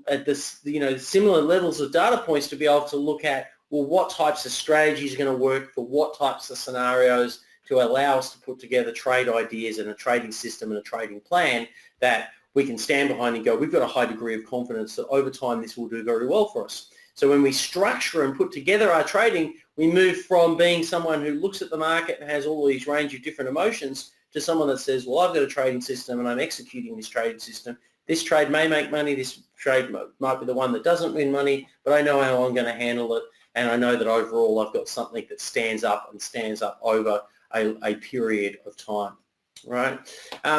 at this, similar levels of data points to be able to look at, well, what types of strategies are going to work for what types of scenarios to allow us to put together trade ideas and a trading system and a trading plan that we can stand behind and go, we've got a high degree of confidence that over time this will do very well for us. So when we structure and put together our trading, we move from being someone who looks at the market and has all these range of different emotions to someone that says, well, I've got a trading system and I'm executing this trading system. This trade may make money. This trade might be the one that doesn't win money, but I know how I'm going to handle it. And I know that overall I've got something that stands up over a period of time, right?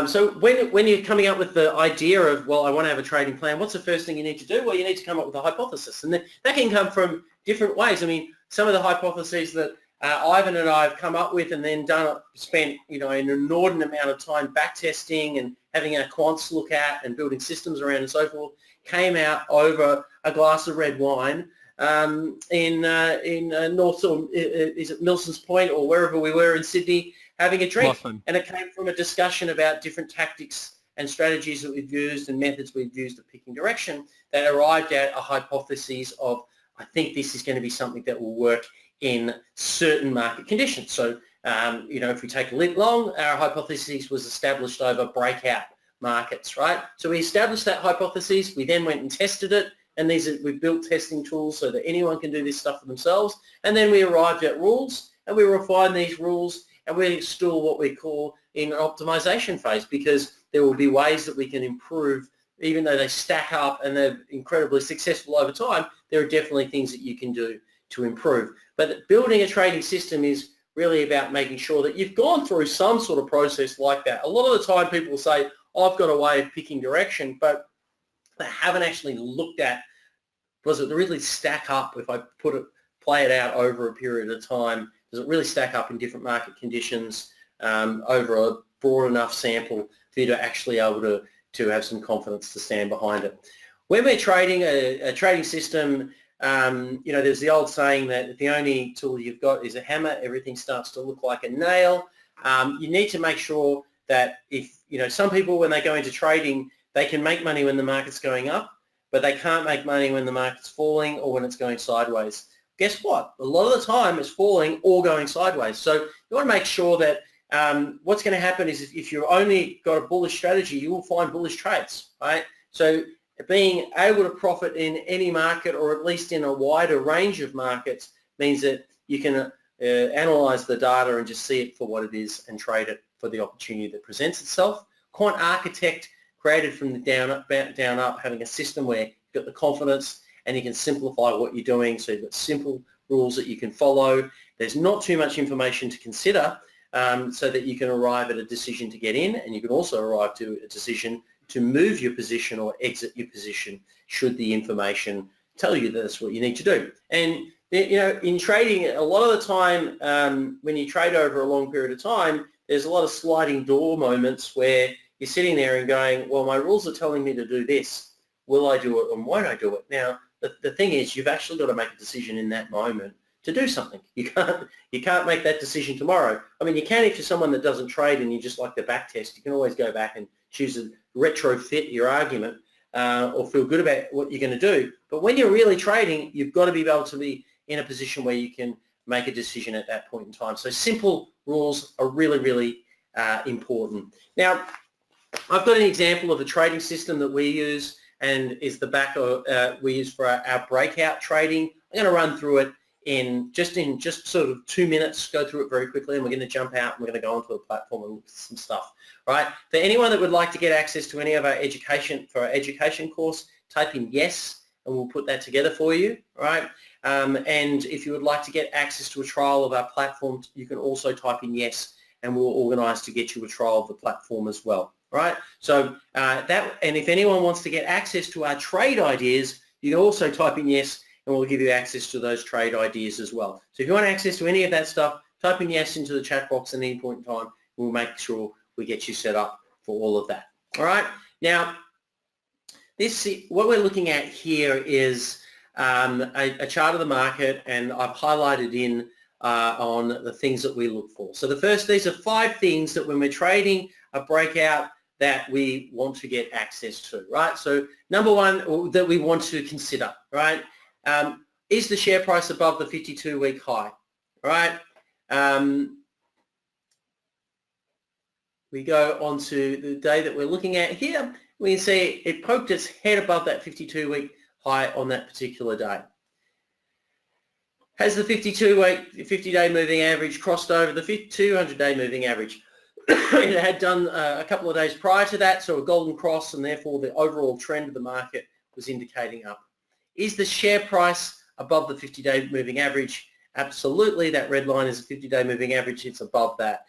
So when you're coming up with the idea of, well, I want to have a trading plan, what's the first thing you need to do? Well, you need to come up with a hypothesis. And that can come from different ways. I mean, some of the hypotheses that Ivan and I have come up with and then spent an inordinate amount of time back testing and having our quants look at and building systems around and so forth, came out over a glass of red wine in North, is it Milson's Point or wherever we were in Sydney, having a drink. Awesome. And it came from a discussion about different tactics and strategies that we've used and methods we've used of picking direction that arrived at a hypothesis of, I think this is going to be something that will work in certain market conditions. So, if we take a lit long, our hypothesis was established over breakout markets, right? So we established that hypothesis. We then went and tested it. And we've built testing tools so that anyone can do this stuff for themselves. And then we arrived at rules and we refined these rules and we're still what we call in an optimization phase, because there will be ways that we can improve. Even though they stack up and they're incredibly successful over time, there are definitely things that you can do to improve. But building a trading system is really about making sure that you've gone through some sort of process like that. A lot of the time people will say, oh, I've got a way of picking direction, but they haven't actually looked at, does it really stack up if I play it out over a period of time? Does it really stack up in different market conditions over a broad enough sample for you to actually able to have some confidence to stand behind it? When we're trading a trading system, there's the old saying that if the only tool you've got is a hammer, everything starts to look like a nail. You need to make sure that if, some people when they go into trading, they can make money when the market's going up, but they can't make money when the market's falling or when it's going sideways. Guess what? A lot of the time it's falling or going sideways. So you want to make sure that what's going to happen is if you've only got a bullish strategy, you will find bullish trades, right? So being able to profit in any market, or at least in a wider range of markets, means that you can analyze the data and just see it for what it is and trade it for the opportunity that presents itself. Quant Architect, created from the down up, having a system where you've got the confidence and you can simplify what you're doing, so you've got simple rules that you can follow. There's not too much information to consider, so that you can arrive at a decision to get in, and you can also arrive to a decision to move your position or exit your position should the information tell you that's what you need to do. And in trading, a lot of the time when you trade over a long period of time, there's a lot of sliding door moments where you're sitting there and going, well, my rules are telling me to do this. Will I do it or won't I do it? Now, the thing is, you've actually got to make a decision in that moment to do something. You can't make that decision tomorrow. I mean, you can if you're someone that doesn't trade and you just like the back test. You can always go back and choose to retrofit your argument or feel good about what you're going to do. But when you're really trading, you've got to be able to be in a position where you can make a decision at that point in time. So simple rules are really, really important. Now, I've got an example of a trading system that we use, and is the back we use for our breakout trading. I'm going to run through it in just sort of 2 minutes, go through it very quickly, and we're going to jump out and we're going to go onto the platform and look at some stuff. Right? For anyone that would like to get access to any of our education, for our education course, type in yes, and we'll put that together for you. Right? And if you would like to get access to a trial of our platform, you can also type in yes, and we'll organise to get you a trial of the platform as well. Right? So and if anyone wants to get access to our trade ideas, you can also type in yes, and we'll give you access to those trade ideas as well. So if you want access to any of that stuff, type in yes into the chat box at any point in time. We'll make sure we get you set up for all of that. All right? Now, what we're looking at here is a chart of the market, and I've highlighted in on the things that we look for. So these are 5 things that when we're trading a breakout that we want to get access to, right? So number 1 that we want to consider, right? Is the share price above the 52-week high, right? We go on to the day that we're looking at here. We can see it poked its head above that 52-week high on that particular day. Has the 50-day moving average crossed over the 200-day moving average? It had done a couple of days prior to that, so a golden cross, and therefore the overall trend of the market was indicating up. Is the share price above the 50-day moving average? Absolutely. That red line is a 50-day moving average. It's above that.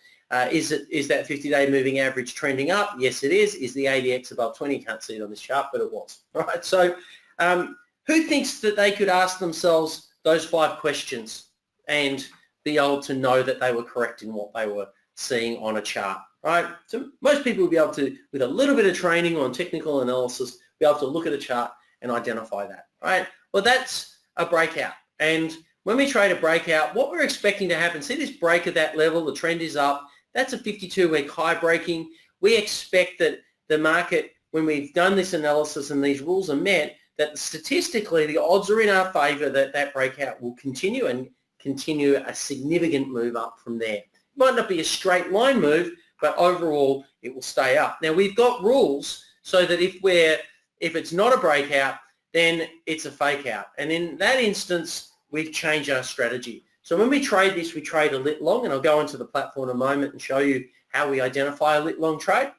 Is that 50-day moving average trending up? Yes, it is. Is the ADX above 20? You can't see it on this chart, but it was. Right. So who thinks that they could ask themselves those 5 questions and be able to know that they were correct in what they were seeing on a chart? Right. So most people will be able to, with a little bit of training on technical analysis, be able to look at a chart and identify that. Right. Well, that's a breakout. And when we trade a breakout, what we're expecting to happen, see this break at that level, the trend is up. That's a 52-week high breaking. We expect that the market, when we've done this analysis and these rules are met, that statistically the odds are in our favour that that breakout will continue and continue a significant move up from there. It might not be a straight line move, but overall it will stay up. Now, we've got rules so that if it's not a breakout, then it's a fake out. And in that instance, we've changed our strategy. So when we trade this, we trade a lit long, and I'll go into the platform in a moment and show you how we identify a lit long trade.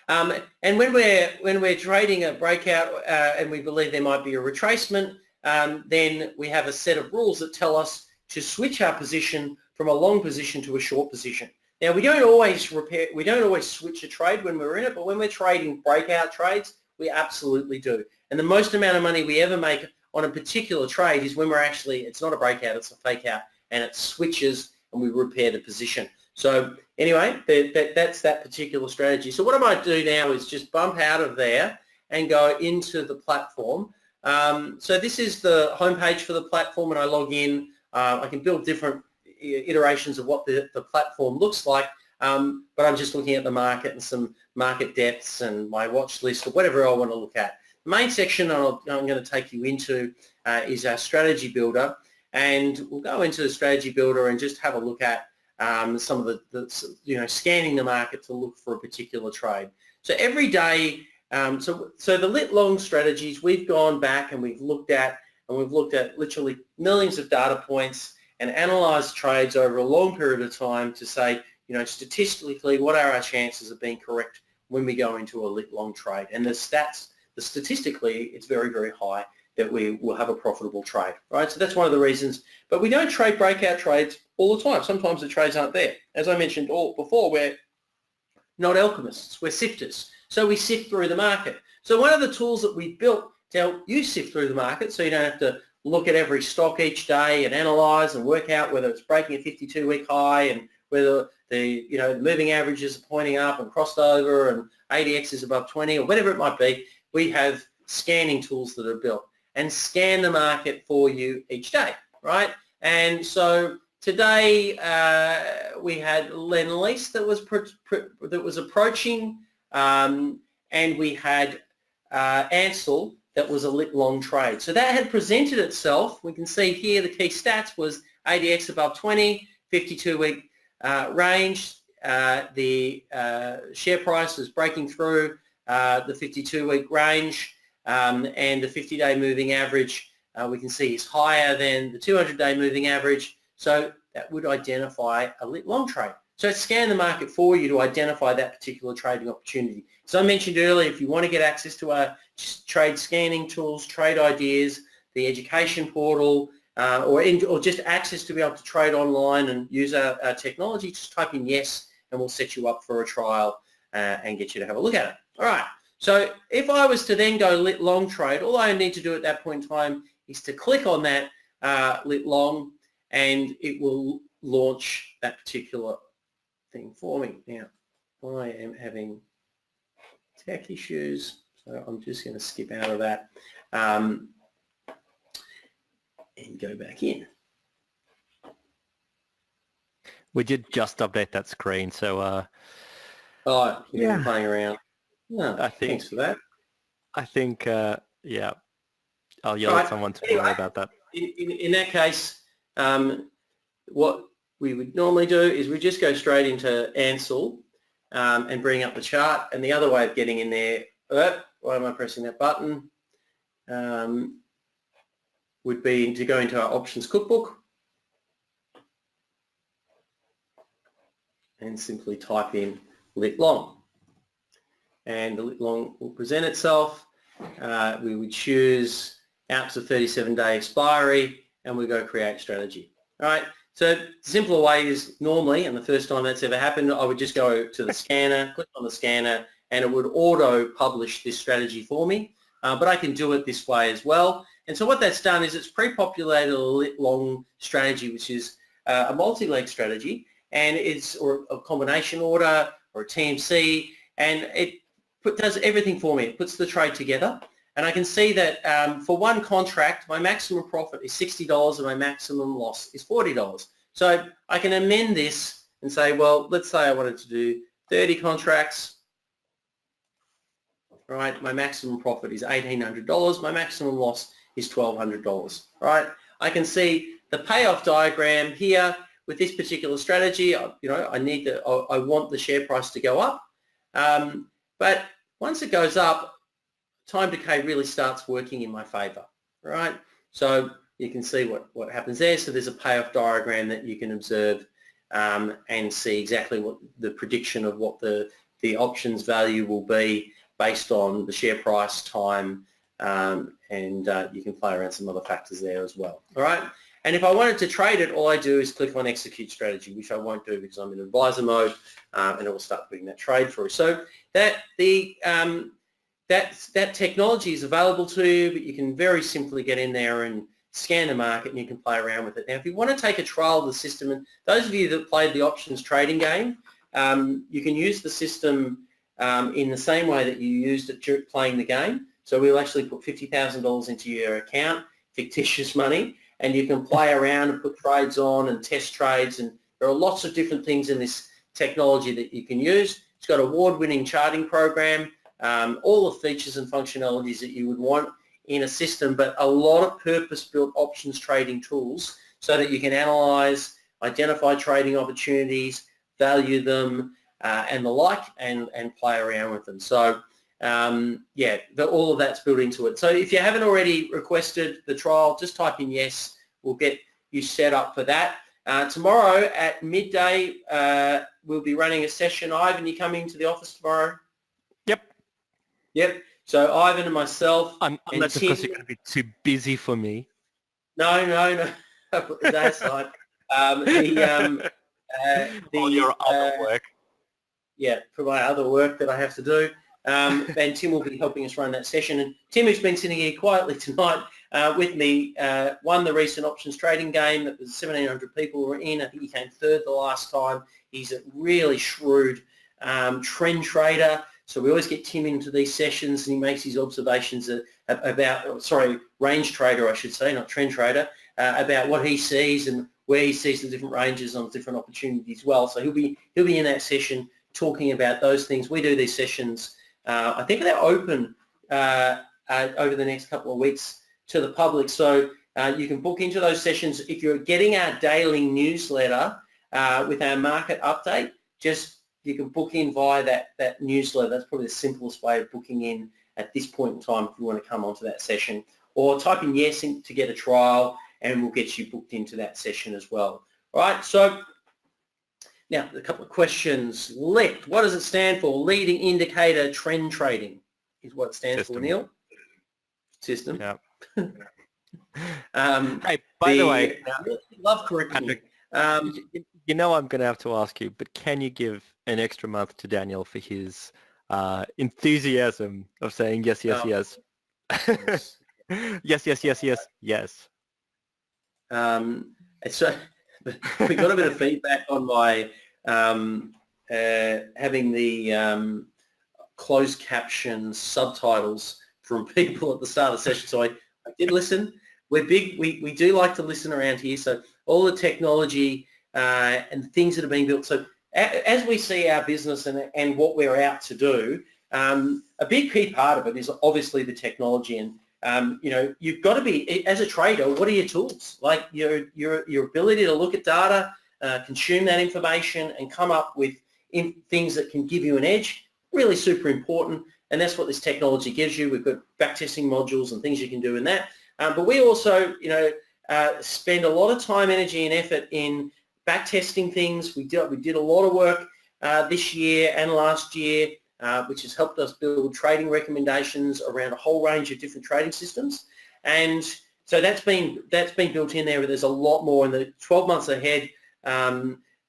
And when we're trading a breakout and we believe there might be a retracement, then we have a set of rules that tell us to switch our position from a long position to a short position. Now, we don't always switch a trade when we're in it, but when we're trading breakout trades, we absolutely do. And the most amount of money we ever make on a particular trade is when it's not a breakout, it's a fake out, and it switches and we repair the position. So anyway, that's that particular strategy. So what I might do now is just bump out of there and go into the platform. So this is the homepage for the platform, and I log in. I can build different iterations of what the platform looks like. but I'm just looking at the market and some market depths and my watch list or whatever I want to look at. The main section I'm going to take you into is our strategy builder, and we'll go into the strategy builder and just have a look at some of the scanning the market to look for a particular trade. So every day, so the lit long strategies, we've gone back and we've looked at literally millions of data points and analysed trades over a long period of time to say, statistically, what are our chances of being correct when we go into a lit long trade? And statistically, it's very, very high that we will have a profitable trade, right? So that's one of the reasons. But we don't trade breakout trades all the time. Sometimes the trades aren't there. As I mentioned before, we're not alchemists, we're sifters. So we sift through the market. So one of the tools that we built to help you sift through the market, so you don't have to look at every stock each day and analyse and work out whether it's breaking a 52-week high and whether the moving averages are pointing up and crossed over and ADX is above 20 or whatever it might be. We have scanning tools that are built and scan the market for you each day, right? And so today we had Lend-Lease that was approaching, and we had Ansell that was a lit long trade. So that had presented itself. We can see here the key stats was ADX above 20, 52-week range. The share price is breaking through the 52-week range, and the 50-day moving average we can see is higher than the 200-day moving average. So that would identify a lit long trade. So scan the market for you to identify that particular trading opportunity. As I mentioned earlier, if you want to get access to our trade scanning tools, trade ideas, the education portal, or just access to be able to trade online and use our technology, just type in yes and we'll set you up for a trial and get you to have a look at it. All right. So if I was to then go lit long trade, all I need to do at that point in time is to click on that lit long and it will launch that particular thing for me. Now, I am having tech issues, so I'm just going to skip out of that and go back in. We did just update that screen, so yeah, playing around. No, thanks for that. I think, yeah, I'll yell at someone to worry about that. In that case, what we would normally do is we just go straight into Ansell and bring up the chart. And the other way of getting in there, why am I pressing that button, would be to go into our options cookbook and simply type in lit long. And the lit long will present itself. We would choose out to 37-day expiry and we go create strategy. All right. So the simpler way is normally, and the first time that's ever happened, I would just go to the scanner, click on the scanner, and it would auto-publish this strategy for me. But I can do it this way as well. And so what that's done is it's pre-populated a lit long strategy, which is a multi-leg strategy, and it's or a combination order or a TMC, and it does everything for me. It puts the trade together. And I can see that for one contract, my maximum profit is $60 and my maximum loss is $40. So I can amend this and say, well, let's say I wanted to do 30 contracts, right? My maximum profit is $1,800. My maximum loss is $1,200, right? I can see the payoff diagram here with this particular strategy. I want the share price to go up. But once it goes up, time decay really starts working in my favor, right? So you can see what happens there. So there's a payoff diagram that you can observe and see exactly what the prediction of what the options value will be based on the share price, time, and you can play around some other factors there as well, all right? And if I wanted to trade it, all I do is click on execute strategy, which I won't do because I'm in advisor mode, and it will start putting that trade through. So that technology is available to you, but you can very simply get in there and scan the market and you can play around with it. Now, if you want to take a trial of the system, and those of you that played the options trading game, you can use the system in the same way that you used it playing the game. So we'll actually put $50,000 into your account, fictitious money, and you can play around and put trades on and test trades. And there are lots of different things in this technology that you can use. It's got award-winning charting program, all the features and functionalities that you would want in a system, but a lot of purpose-built options trading tools so that you can analyze, identify trading opportunities, value them, and the like, and play around with them. So yeah, all of that's built into it. So if you haven't already requested the trial, just type in yes. We'll get you set up for that. Tomorrow at midday, we'll be running a session. Ivan, you coming to the office tomorrow? Yep. So Ivan and myself Unless, and of Tim. course, you're going to be too busy for me. No. That's not. All your other work. Yeah, for my other work that I have to do. And Tim will be helping us run that session. And Tim, who's been sitting here quietly tonight with me, won the recent options trading game that was 1,700 people were in. I think he came third the last time. He's a really shrewd trend trader. So we always get Tim into these sessions and he makes his observations about, range trader, I should say, not trend trader, about what he sees and where he sees the different ranges on different opportunities as well. So he'll be in that session talking about those things. We do these sessions, I think they're open over the next couple of weeks to the public. So you can book into those sessions. If you're getting our daily newsletter with our market update, you can book in via that newsletter. That's probably the simplest way of booking in at this point in time if you want to come onto that session. Or type in yes to get a trial and we'll get you booked into that session as well. All right, so now a couple of questions. LIT, what does it stand for? Leading Indicator Trend Trading is what it stands for, Neil. System. Yeah. Hey, by the way, love correcting me. You know I'm going to have to ask you, but can you give an extra month to Daniel for his enthusiasm of saying yes. Yes. yes, yes. So we got a bit of feedback on my having the closed caption subtitles from people at the start of the session. So I did listen. We're big. We do like to listen around here. So all the technology and things that are being built. So as we see our business and what we're out to do, a big key part of it is obviously the technology. And you've got to be, as a trader, what are your tools? Like your ability to look at data, consume that information, and come up with things that can give you an edge. Really super important. And that's what this technology gives you. We've got backtesting modules and things you can do in that. But we also, spend a lot of time, energy, and effort in backtesting things. We did a lot of work this year and last year, which has helped us build trading recommendations around a whole range of different trading systems. And so that's been built in there. There's a lot more in the 12 months ahead.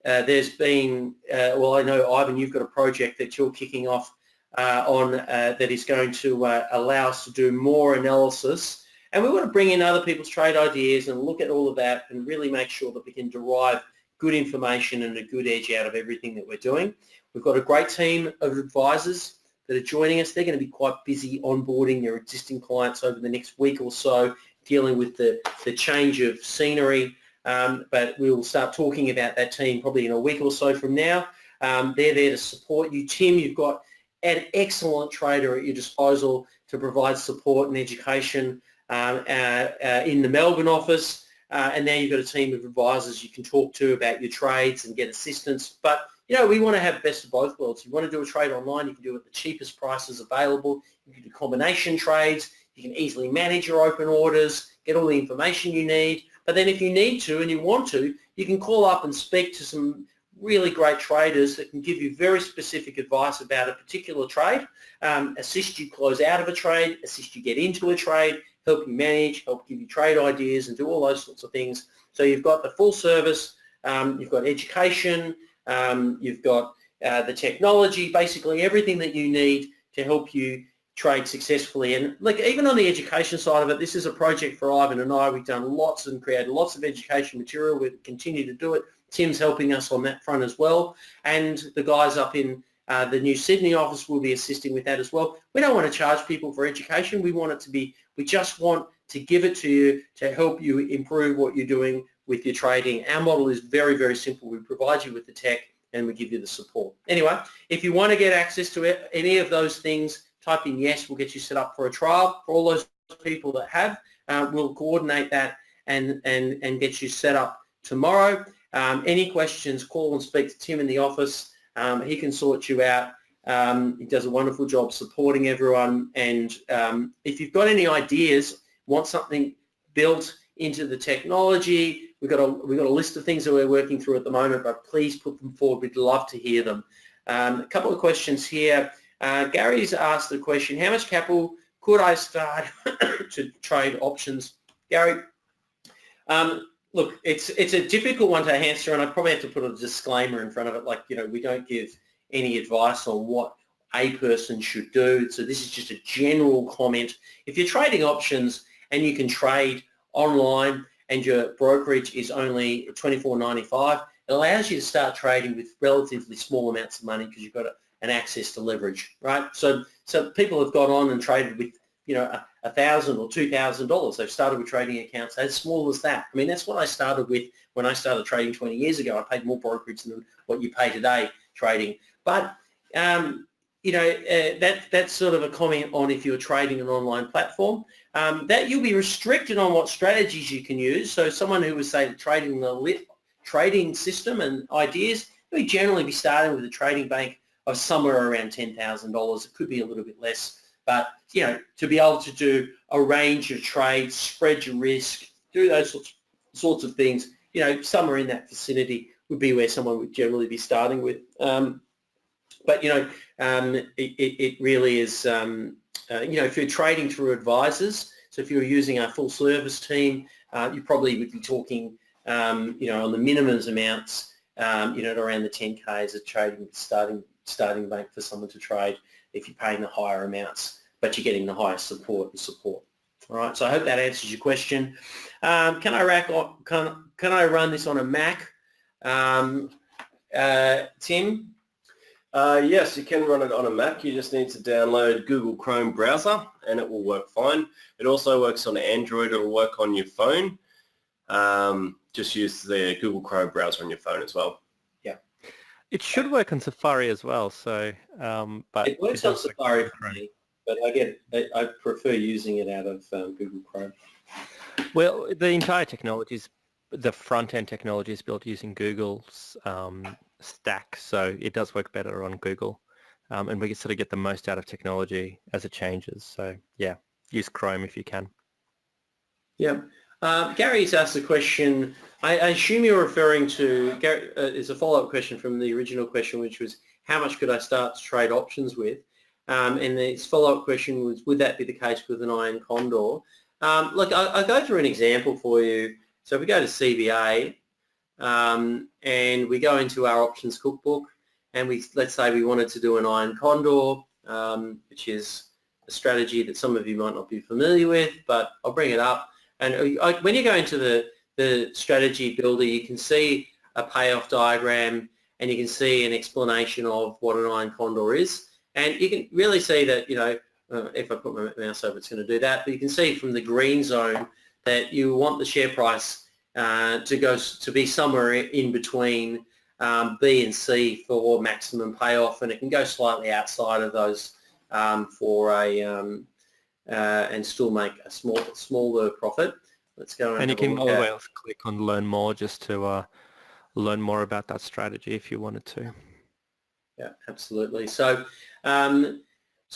There's been, I know, Ivan, you've got a project that you're kicking off on that is going to allow us to do more analysis. And we want to bring in other people's trade ideas and look at all of that and really make sure that we can derive good information and a good edge out of everything that we're doing. We've got a great team of advisors that are joining us. They're going to be quite busy onboarding their existing clients over the next week or so, dealing with the change of scenery. But we'll start talking about that team probably in a week or so from now. They're there to support you. Tim, you've got an excellent trader at your disposal to provide support and education in the Melbourne office. And now you've got a team of advisors you can talk to about your trades and get assistance. But, we want to have best of both worlds. You want to do a trade online, you can do it at the cheapest prices available. You can do combination trades. You can easily manage your open orders, get all the information you need. But then if you need to and you want to, you can call up and speak to some really great traders that can give you very specific advice about a particular trade, assist you close out of a trade, assist you get into a trade, help you manage, help give you trade ideas and do all those sorts of things. So you've got the full service, you've got education, you've got the technology, basically everything that you need to help you trade successfully. And like even on the education side of it, this is a project for Ivan and I. We've done lots and created lots of education material. We continue to do it. Tim's helping us on that front as well. And the guys up in the New Sydney office will be assisting with that as well. We don't want to charge people for education. We just want to give it to you to help you improve what you're doing with your trading. Our model is very, very simple. We provide you with the tech and we give you the support. Anyway, if you want to get access to any of those things, type in yes, we'll get you set up for a trial. For all those people that have, we'll coordinate that and get you set up tomorrow. Any questions, call and speak to Tim in the office. He can sort you out. He does a wonderful job supporting everyone. And if you've got any ideas, want something built into the technology, we've got a list of things that we're working through at the moment, but please put them forward. We'd love to hear them. A couple of questions here. Gary's asked the question, how much capital could I start to trade options? Gary, look, it's a difficult one to answer, and I probably have to put a disclaimer in front of it, like, we don't give any advice on what a person should do. So this is just a general comment. If you're trading options and you can trade online and your brokerage is only $24.95, it allows you to start trading with relatively small amounts of money because you've got an access to leverage, right? So people have gone on and traded with, $1,000 or $2,000. They've started with trading accounts as small as that. I mean, that's what I started with when I started trading 20 years ago. I paid more brokerage than what you pay today trading. But, that's sort of a comment on if you're trading an online platform. That you'll be restricted on what strategies you can use. So someone who was, say, trading the lit trading system and ideas, we generally be starting with a trading bank of somewhere around $10,000. It could be a little bit less, but to be able to do a range of trades, spread your risk, do those sorts of things, somewhere in that vicinity would be where someone would generally be starting with. But it really is. If you're trading through advisors, so if you're using our full service team, you probably would be talking, on the minimums amounts, at around the 10K as a trading starting bank for someone to trade if you're paying the higher amounts, but you're getting the highest support. All right, so I hope that answers your question. Can I run this on a Mac? Tim? Yes, you can run it on a Mac. You just need to download Google Chrome browser and it will work fine. It also works on Android. It'll work on your phone. Just use the Google Chrome browser on your phone as well. Yeah. It should work on Safari as well. So, but it works on Safari for me, but I prefer using it out of Google Chrome. Well, the entire technology the front-end technology is built using Google's stack, so it does work better on Google, and we can sort of get the most out of technology as it changes. So yeah, use Chrome if you can. Yeah. Gary's asked a question. I assume you're referring to, Gary, it's a follow-up question from the original question, which was how much could I start to trade options with? And his follow-up question was, would that be the case with an iron condor? Look, I'll go through an example for you. So if we go to CBA and we go into our options cookbook and let's say we wanted to do an iron condor, which is a strategy that some of you might not be familiar with, but I'll bring it up. And when you go into the strategy builder, you can see a payoff diagram and you can see an explanation of what an iron condor is. And you can really see that, if I put my mouse over, it's going to do that. But you can see from the green zone that you want the share price to be somewhere in between B and C for maximum payoff, and it can go slightly outside of those for and still make a smaller profit. Let's go and you can always click on Learn More just to learn more about that strategy if you wanted to. Yeah, absolutely. So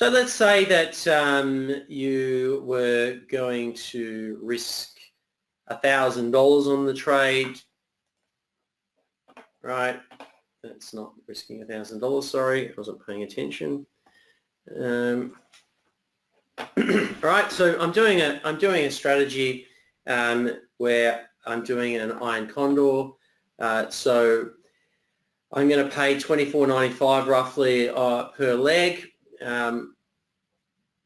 let's say that you were going to risk $1,000 on the trade, right? That's not risking $1,000. Sorry, I wasn't paying attention. Right, so I'm doing a strategy where I'm doing an iron condor. So I'm going to pay $24.95 roughly per leg.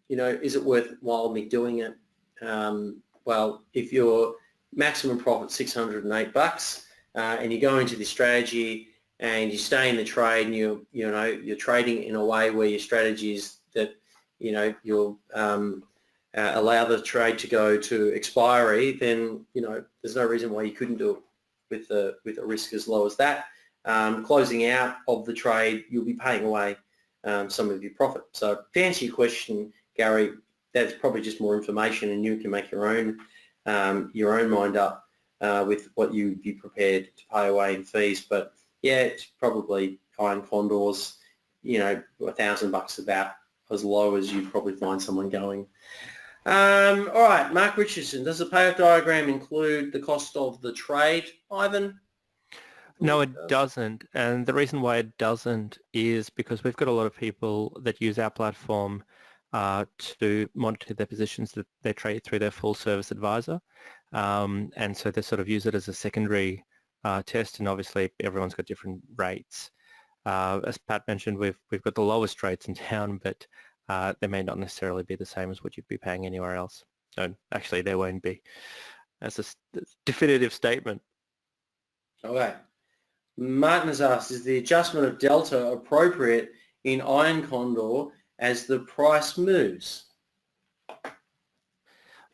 Is it worthwhile me doing it? Well, if your maximum profit $608 and you go into the strategy and you stay in the trade and you're trading in a way where your strategy is that you'll allow the trade to go to expiry, then there's no reason why you couldn't do it with a risk as low as that. closing out of the trade, you'll be paying away some of your profit. So to answer your question, Gary, that's probably just more information, and you can make your own mind up with what you'd be prepared to pay away in fees. But yeah, it's probably iron condors, $1,000 about as low as you'd probably find someone going. All right, Mark Richardson, does the payoff diagram include the cost of the trade, Ivan? No, it doesn't. And the reason why it doesn't is because we've got a lot of people that use our platform to monitor their positions that they trade through their full service advisor. And so they sort of use it as a secondary test, and obviously everyone's got different rates. As Pat mentioned, we've got the lowest rates in town, but they may not necessarily be the same as what you'd be paying anywhere else. No, actually, they won't be. That's a definitive statement. Okay. Martin has asked, is the adjustment of delta appropriate in iron condor as the price moves?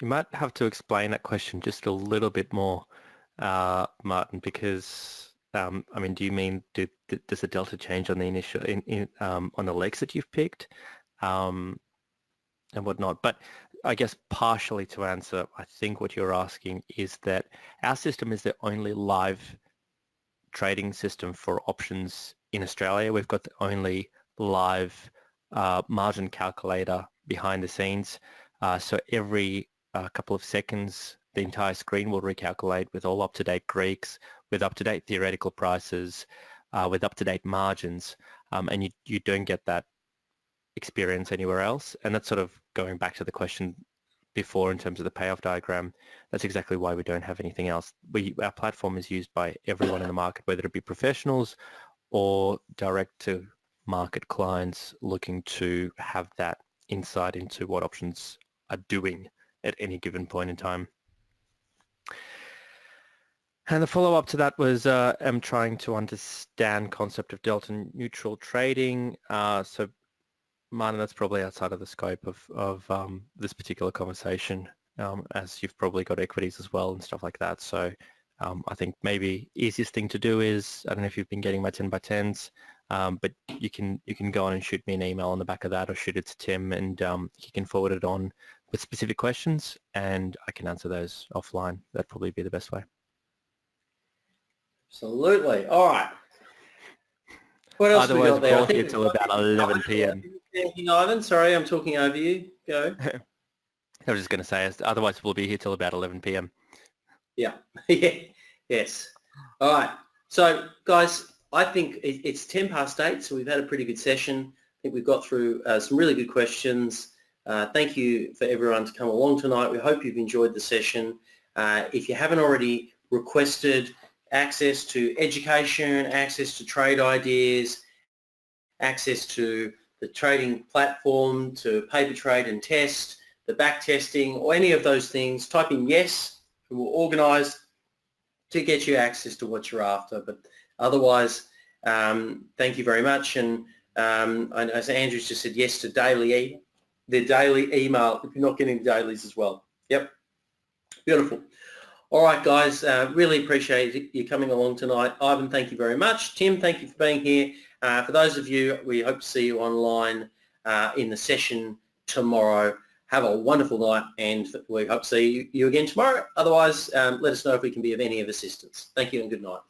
You might have to explain that question just a little bit more, Martin, because do you mean does the delta change on the initial on the legs that you've picked, and whatnot? But I guess partially to answer, I think what you're asking is that our system is the only live trading system for options in Australia. We've got the only live margin calculator behind the scenes. So every couple of seconds, the entire screen will recalculate with all up-to-date Greeks, with up-to-date theoretical prices, with up-to-date margins, and you don't get that experience anywhere else. And that's sort of going back to the question before in terms of the payoff diagram. That's exactly why we don't have anything else. Our platform is used by everyone in the market, whether it be professionals or direct to market clients looking to have that insight into what options are doing at any given point in time. And the follow-up to that was I'm trying to understand concept of delta neutral trading. So Martin, that's probably outside of the scope of this particular conversation, as you've probably got equities as well and stuff like that. So I think maybe easiest thing to do is, I don't know if you've been getting my 10 by 10s, but you can go on and shoot me an email on the back of that, or shoot it to Tim, and he can forward it on with specific questions, and I can answer those offline. That'd probably be the best way. Absolutely. All right. What else Otherwise, we got there? we're here till about 11 p.m. Anything, Ivan? Sorry, I'm talking over you. Go. I was just going to say, otherwise we'll be here till about 11 p.m. Yeah. Yeah. Yes. All right. So, guys, I think it's 10 past 8, so we've had a pretty good session. I think we've got through some really good questions. Thank you for everyone to come along tonight. We hope you've enjoyed the session. If you haven't already requested access to education, access to trade ideas, access to the trading platform, to paper trade and test, the back testing, or any of those things, type in yes, and we'll organise to get you access to what you're after. But otherwise, thank you very much. And as Andrew's just said, yes to the daily email, if you're not getting dailies as well. Yep. Beautiful. All right, guys, really appreciate you coming along tonight. Ivan, thank you very much. Tim, thank you for being here. For those of you, we hope to see you online in the session tomorrow. Have a wonderful night, and we hope to see you again tomorrow. Otherwise, let us know if we can be of any of assistance. Thank you and good night.